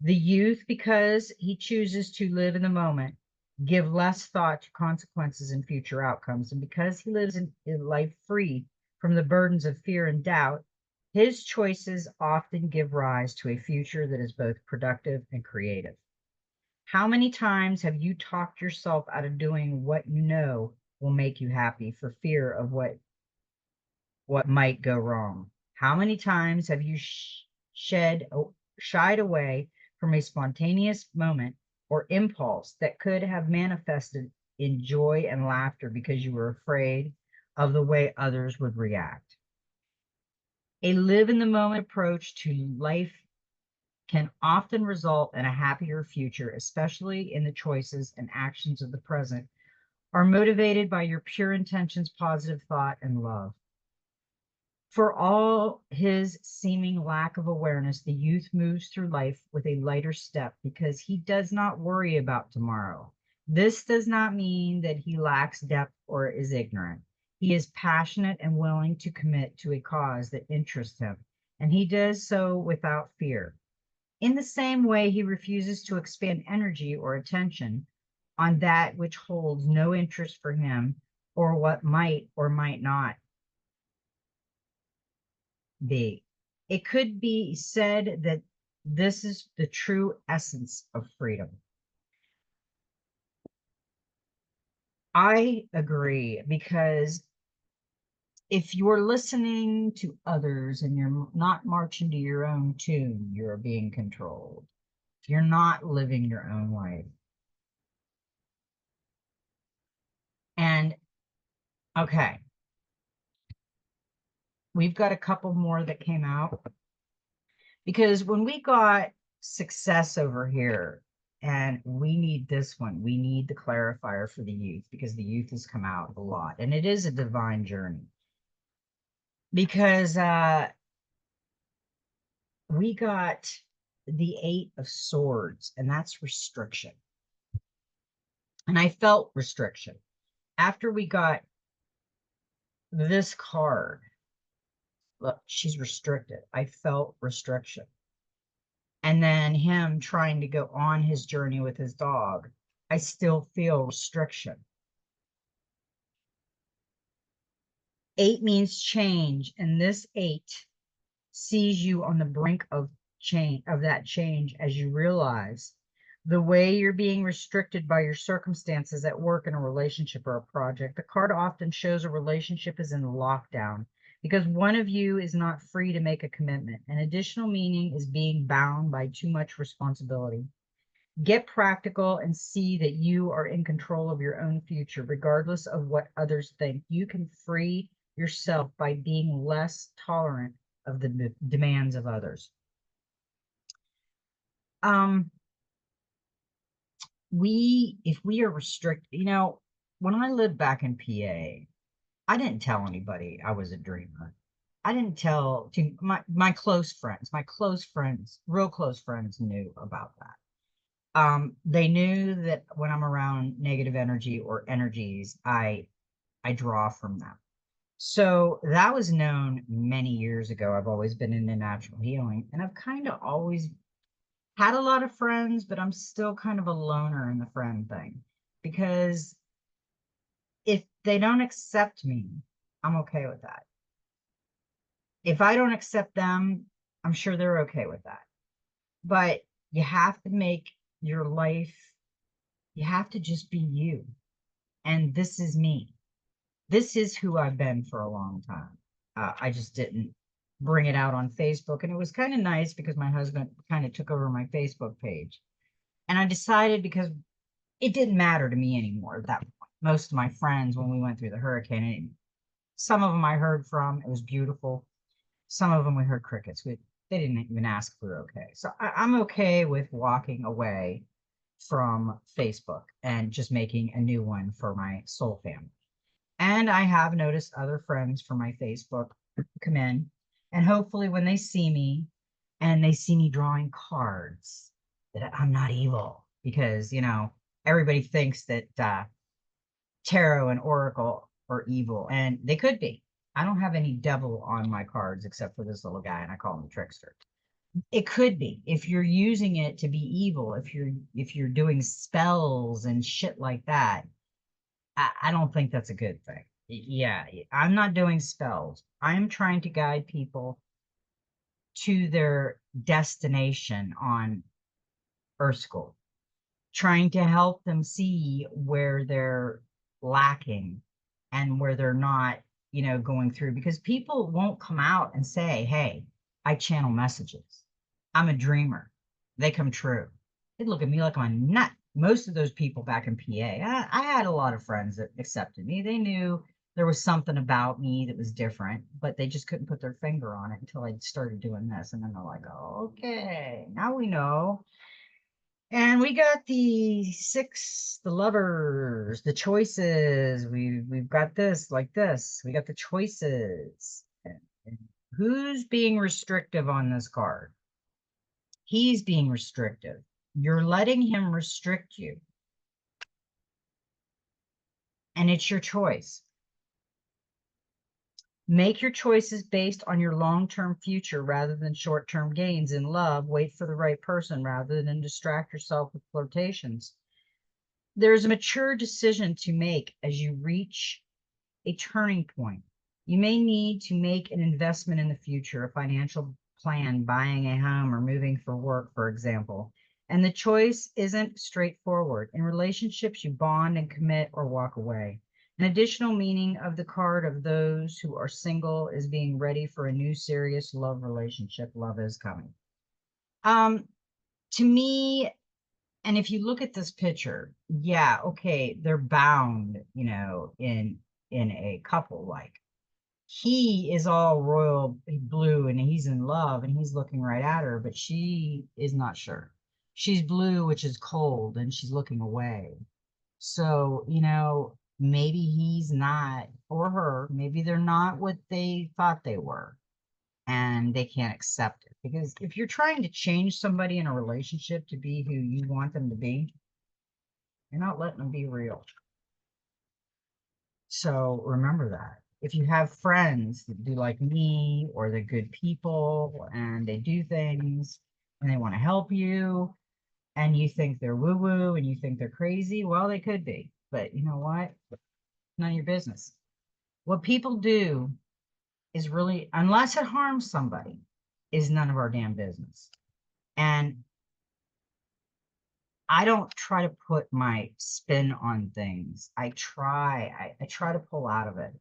The youth, because he chooses to live in the moment, give less thought to consequences and future outcomes, and because he lives in life free from the burdens of fear and doubt, his choices often give rise to a future that is both productive and creative. How many times have you talked yourself out of doing what you know will make you happy for fear of what might go wrong? How many times have you shied away from a spontaneous moment or impulse that could have manifested in joy and laughter because you were afraid of the way others would react? A live in the moment approach to life can often result in a happier future, especially in the choices and actions of the present, are motivated by your pure intentions, positive thought, and love. For all his seeming lack of awareness, the youth moves through life with a lighter step because he does not worry about tomorrow. This does not mean that he lacks depth or is ignorant. He is passionate and willing to commit to a cause that interests him, and he does so without fear. In the same way, he refuses to expend energy or attention on that which holds no interest for him or what might or might not be. It could be said that this is the true essence of freedom. I agree, because if you're listening to others and you're not marching to your own tune, you're being controlled. You're not living your own life. And okay, we've got a couple more that came out, because when we got success over here, and we need this one, we need the clarifier for the youth, because the youth has come out a lot, and it is a divine journey, because we got the 8 of Swords, and that's restriction. And I felt restriction after we got this card. Look, she's restricted. I felt restriction. And then him trying to go on his journey with his dog, I still feel restriction. 8 means change, and this 8 sees you on the brink of change, of that change, as you realize the way you're being restricted by your circumstances at work, in a relationship, or a project. The card often shows a relationship is in lockdown because one of you is not free to make a commitment. An additional meaning is being bound by too much responsibility. Get practical and see that you are in control of your own future, regardless of what others think. You can free yourself by being less tolerant of the demands of others. If we are restricted, when I lived back in PA, I didn't tell anybody I was a dreamer. I didn't tell to my close friends. My close friends, real close friends, knew about that. They knew that when I'm around negative energy or energies, I draw from them. So that was known many years ago. I've always been into natural healing, and I've kind of always had a lot of friends, but I'm still kind of a loner in the friend thing, because if they don't accept me, I'm okay with that. If I don't accept them, I'm sure they're okay with that. But you have to make your life, you have to just be you. And this is me. This is who I've been for a long time. I just didn't bring it out on Facebook. And it was kind of nice because my husband kind of took over my Facebook page. And I decided, because it didn't matter to me anymore at that point. Most of my friends, when we went through the hurricane, some of them I heard from, it was beautiful. Some of them we heard crickets. They didn't even ask if we were okay. So I'm okay with walking away from Facebook and just making a new one for my soul family. And I have noticed other friends from my Facebook come in, and hopefully when they see me and they see me drawing cards, that I'm not evil, because, everybody thinks that tarot and oracle are evil, and they could be. I don't have any devil on my cards except for this little guy, and I call him the trickster. It could be, if you're using it to be evil, if you're doing spells and shit like that. I don't think that's a good thing. Yeah, I'm not doing spells. I'm trying to guide people to their destination on Earth School, trying to help them see where they're lacking and where they're not, going through, because people won't come out and say, hey, I channel messages. I'm a dreamer. They come true. They look at me like I'm a nut. Most of those people back in PA, I had a lot of friends that accepted me. They knew there was something about me that was different, but they just couldn't put their finger on it until I started doing this. And then they're like, oh, okay, now we know. And we got the six, the lovers, the choices. We've got this like this. We got the choices. And who's being restrictive on this card? He's being restrictive. You're letting him restrict you. And it's your choice. Make your choices based on your long-term future rather than short-term gains. In love, wait for the right person rather than distract yourself with flirtations. There's a mature decision to make as you reach a turning point. You may need to make an investment in the future, a financial plan, buying a home, or moving for work, for example. And the choice isn't straightforward. In relationships, you bond and commit or walk away. An additional meaning of the card of those who are single is being ready for a new serious love relationship. Love is coming. To me, and if you look at this picture, yeah, okay, they're bound, in a couple, like he is all royal blue and he's in love and he's looking right at her, but she is not sure. She's blue, which is cold, and she's looking away. So, maybe he's not, or her, maybe they're not what they thought they were, and they can't accept it. Because if you're trying to change somebody in a relationship to be who you want them to be, you're not letting them be real. So remember that. If you have friends that do like me, or they're good people and they do things and they want to help you, and you think they're woo woo and you think they're crazy, well, they could be. But you know what? None of your business. What people do is really, unless it harms somebody, is none of our damn business. And I don't try to put my spin on things. I try to pull out of it,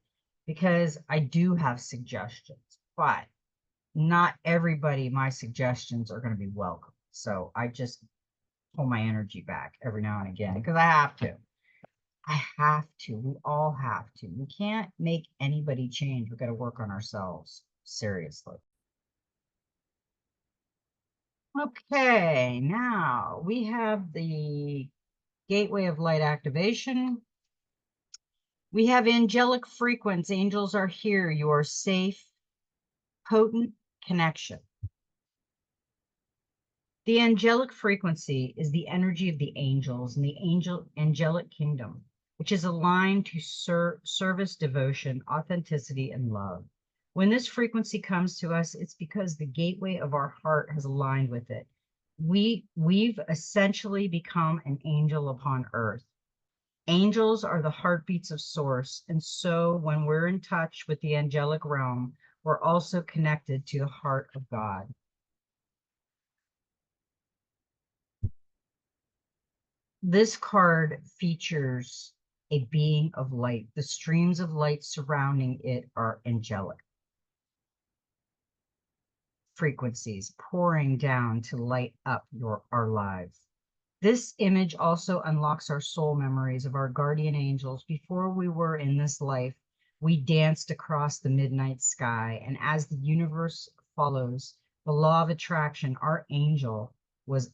because I do have suggestions, but not everybody, my suggestions are going to be welcome. So I just pull my energy back every now and again, because I have to. I have to. We all have to. We can't make anybody change. We've got to work on ourselves. Seriously. Okay, now we have the gateway of light activation. We have angelic frequency. Angels are here. You are safe. Potent connection. The angelic frequency is the energy of the angels and the angelic kingdom, which is aligned to service, devotion, authenticity, and love. When this frequency comes to us, it's because the gateway of our heart has aligned with it. We've essentially become an angel upon earth. Angels are the heartbeats of source, and so when we're in touch with the angelic realm, we're also connected to the heart of God. This card features a being of light. The streams of light surrounding it are angelic frequencies pouring down to light up our lives. This image also unlocks our soul memories of our guardian angels. Before we were in this life, we danced across the midnight sky, and as the universe follows the law of attraction, our angel was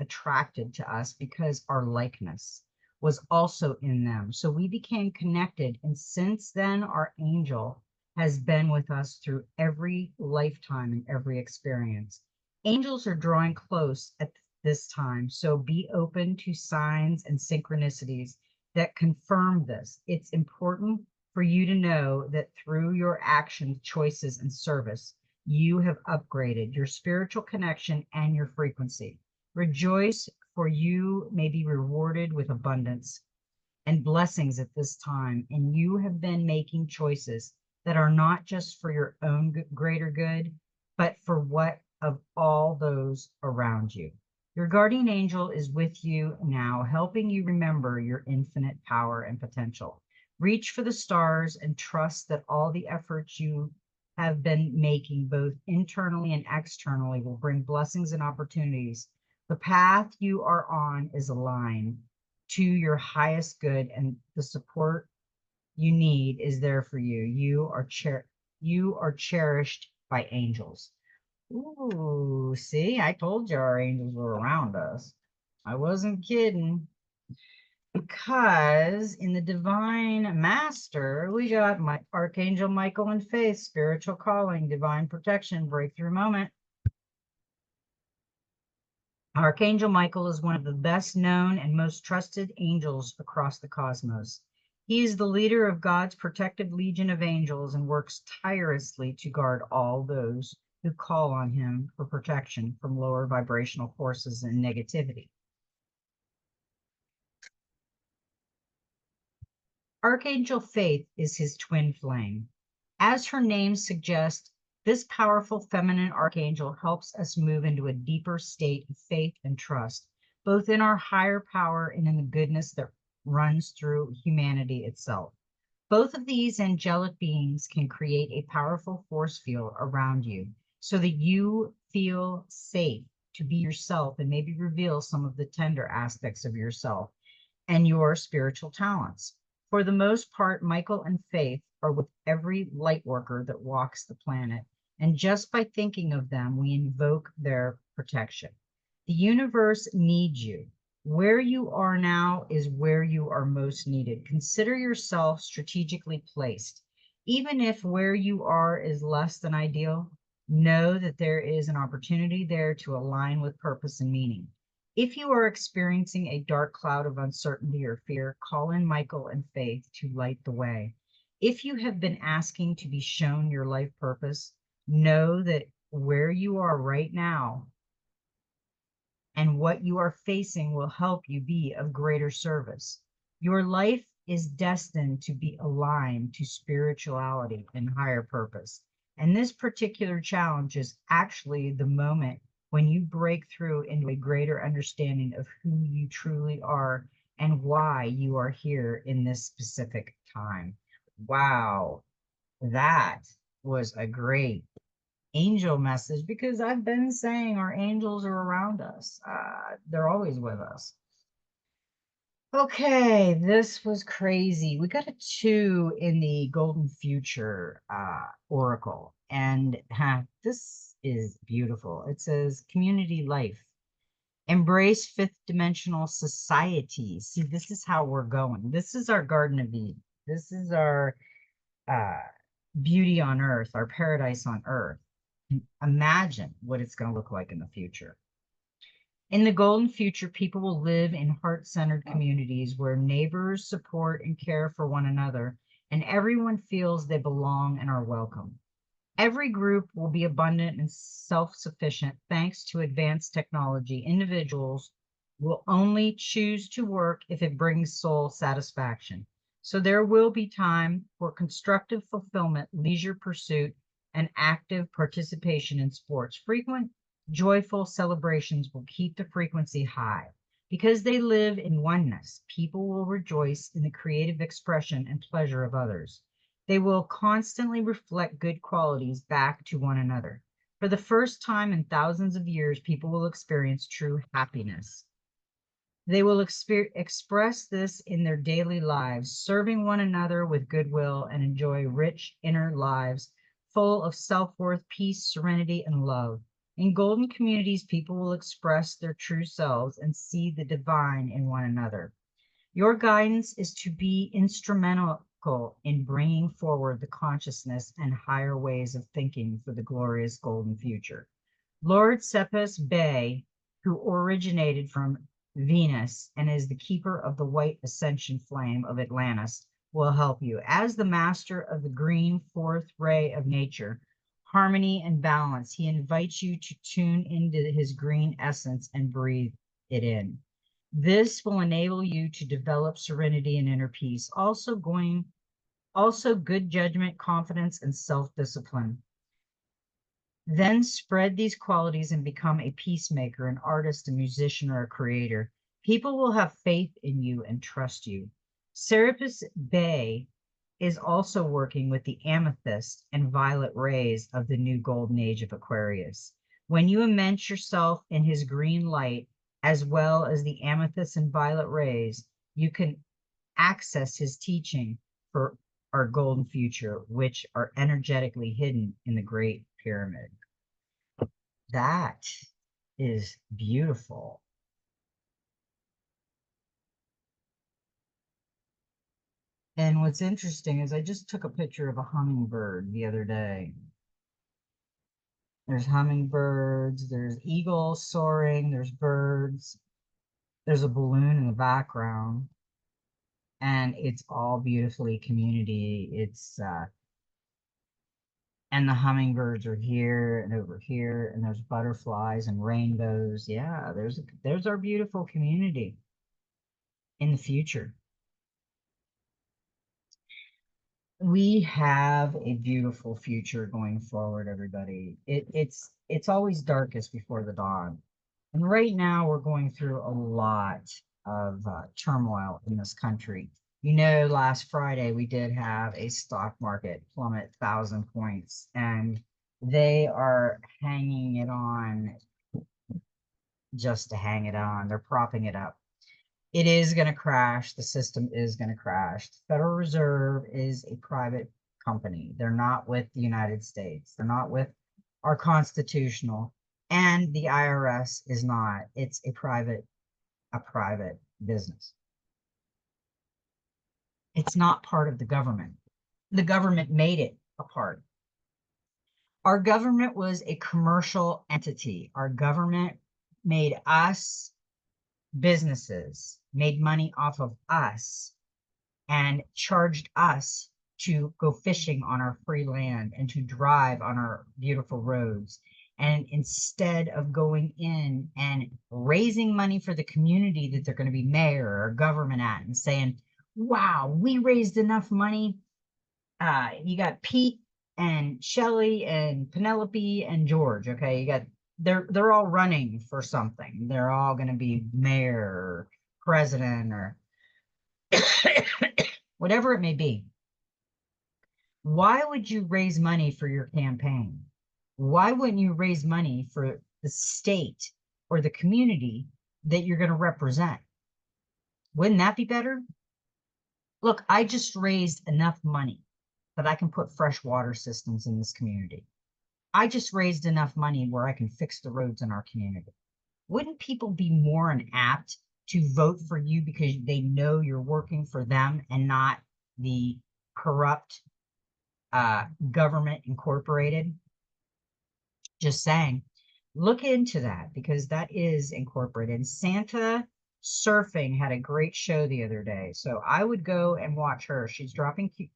attracted to us because our likeness was also in them. So we became connected, and since then, our angel has been with us through every lifetime and every experience. Angels are drawing close at this time, so be open to signs and synchronicities that confirm this. It's important for you to know that through your actions, choices, and service, you have upgraded your spiritual connection and your frequency. Rejoice, for you may be rewarded with abundance and blessings at this time, and you have been making choices that are not just for your own greater good, but for what of all those around you. Your guardian angel is with you now, helping you remember your infinite power and potential. Reach for the stars and trust that all the efforts you have been making, both internally and externally, will bring blessings and opportunities. The path you are on is aligned to your highest good, and the support you need is there for you. You are cherished by angels. Ooh, see, I told you our angels were around us. I wasn't kidding. Because in the divine master, we got Archangel Michael and Faith, spiritual calling, divine protection, breakthrough moment. Archangel Michael is one of the best known and most trusted angels across the cosmos. He is the leader of God's protective legion of angels and works tirelessly to guard all those who call on him for protection from lower vibrational forces and negativity. Archangel Faith is his twin flame. As her name suggests, this powerful feminine archangel helps us move into a deeper state of faith and trust, both in our higher power and in the goodness that runs through humanity itself. Both of these angelic beings can create a powerful force field around you so that you feel safe to be yourself and maybe reveal some of the tender aspects of yourself and your spiritual talents. For the most part, Michael and Faith are with every light worker that walks the planet. And just by thinking of them, we invoke their protection. The universe needs you. Where you are now is where you are most needed. Consider yourself strategically placed. Even if where you are is less than ideal, know that there is an opportunity there to align with purpose and meaning. If you are experiencing a dark cloud of uncertainty or fear, call in Michael and Faith to light the way. If you have been asking to be shown your life purpose, know that where you are right now and what you are facing will help you be of greater service. Your life is destined to be aligned to spirituality and higher purpose. And this particular challenge is actually the moment when you break through into a greater understanding of who you truly are and why you are here in this specific time. Wow, that was a great angel message because I've been saying our angels are around us. They're always with us. Okay, this was crazy. We got a 2 in the Golden Future Oracle, and this is beautiful. It says community life. Embrace fifth dimensional society. See, this is how we're going. This is our Garden of Eden. This is our uh, beauty on earth, our paradise on earth. Imagine what it's going to look like in the future. In the golden future, people will live in heart-centered communities where neighbors support and care for one another, and everyone feels they belong and are welcome. Every group will be abundant and self-sufficient thanks to advanced technology. Individuals will only choose to work if it brings soul satisfaction. So there will be time for constructive fulfillment, leisure pursuit, and active participation in sports. Frequent, joyful celebrations will keep the frequency high. Because they live in oneness, people will rejoice in the creative expression and pleasure of others. They will constantly reflect good qualities back to one another. For the first time in thousands of years, people will experience true happiness. They will express this in their daily lives, serving one another with goodwill and enjoy rich inner lives full of self-worth, peace, serenity, and love. In golden communities, people will express their true selves and see the divine in one another. Your guidance is to be instrumental in bringing forward the consciousness and higher ways of thinking for the glorious golden future. Lord Sepes Bey, who originated from Venus and is the keeper of the white ascension flame of Atlantis, will help you. As the master of the green fourth ray of nature, harmony and balance, he invites you to tune into his green essence and breathe it in. This will enable you to develop serenity and inner peace, also good judgment, confidence, and self-discipline. Then spread these qualities and become a peacemaker, an artist, a musician, or a creator. People will have faith in you and trust you. Serapis Bey is also working with the amethyst and violet rays of the new golden age of Aquarius. When you immerse yourself in his green light, as well as the amethyst and violet rays, you can access his teaching for our golden future, which are energetically hidden in the Great Pyramid. That is beautiful. And what's interesting is I just took a picture of a hummingbird the other day. There's hummingbirds, there's eagles soaring, there's birds, there's a balloon in the background, and it's all beautifully community. And the hummingbirds are here and over here, and there's butterflies and rainbows. Yeah, there's our beautiful community in the future. We have a beautiful future going forward, everybody. It's always darkest before the dawn. And right now we're going through a lot of turmoil in this country. You know, last Friday we did have a stock market plummet 1,000 points, and they are hanging it on just to hang it on. They're propping it up. It is going to crash. The system is going to crash. The Federal Reserve is a private company. They're not with the United States. They're not with our constitutional, and the IRS is not. It's a private business. It's not part of the government. The government made it a part. Our government was a commercial entity. Our government made us businesses, made money off of us, and charged us to go fishing on our free land and to drive on our beautiful roads. And instead of going in and raising money for the community that they're going to be mayor or government at and saying, wow, we raised enough money. You got Pete and Shelly and Penelope and George. Okay. You got, they're all running for something. They're all going to be mayor or president or whatever it may be. Why would you raise money for your campaign? Why wouldn't you raise money for the state or the community that you're going to represent? Wouldn't that be better? Look, I just raised enough money that I can put fresh water systems in this community. I just raised enough money where I can fix the roads in our community. Wouldn't people be more apt to vote for you because they know you're working for them and not the corrupt government incorporated? Just saying, look into that because that is incorporated. And Santa Surfing had a great show the other day, so I would go and watch her. She's dropping Q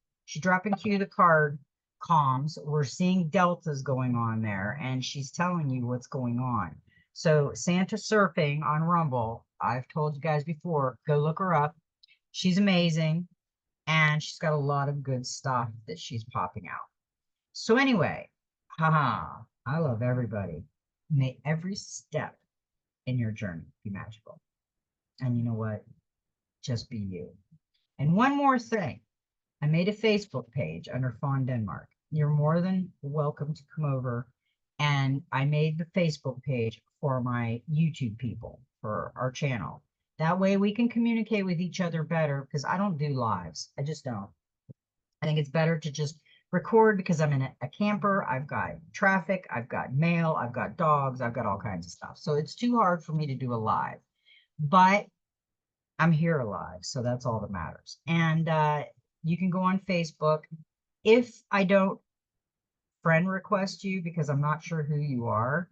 the card comms. We're seeing deltas going on there, and she's telling you what's going on. So Santa Surfing on Rumble, I've told you guys before, go look her up. She's amazing, and she's got a lot of good stuff that she's popping out. So anyway, haha, I love everybody. May every step in your journey be magical. And you know what? Just be you. And one more thing. I made a Facebook page under Fawn Denmark. You're more than welcome to come over. And I made the Facebook page for my YouTube people, for our channel. That way we can communicate with each other better because I don't do lives. I just don't. I think it's better to just record because I'm in a camper. I've got traffic. I've got mail. I've got dogs. I've got all kinds of stuff. So it's too hard for me to do a live. But I'm here alive, so that's all that matters. And you can go on Facebook. If I don't friend request you because I'm not sure who you are,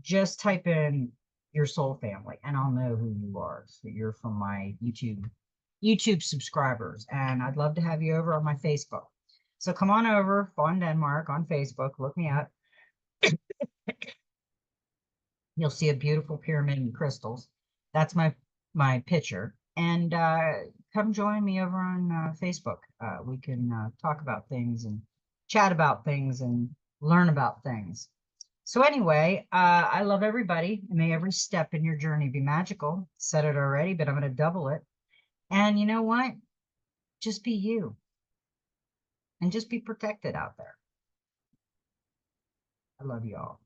just type in your soul family and I'll know who you are. So you're from my YouTube subscribers, and I'd love to have you over on my Facebook. So come on over, Fawn Denmark on Facebook, look me up. You'll see a beautiful pyramid and crystals. That's my picture. And come join me over on Facebook. We can talk about things and chat about things and learn about things. So anyway, I love everybody. May every step in your journey be magical. Said it already, but I'm going to double it. And you know what? Just be you. And just be protected out there. I love you all.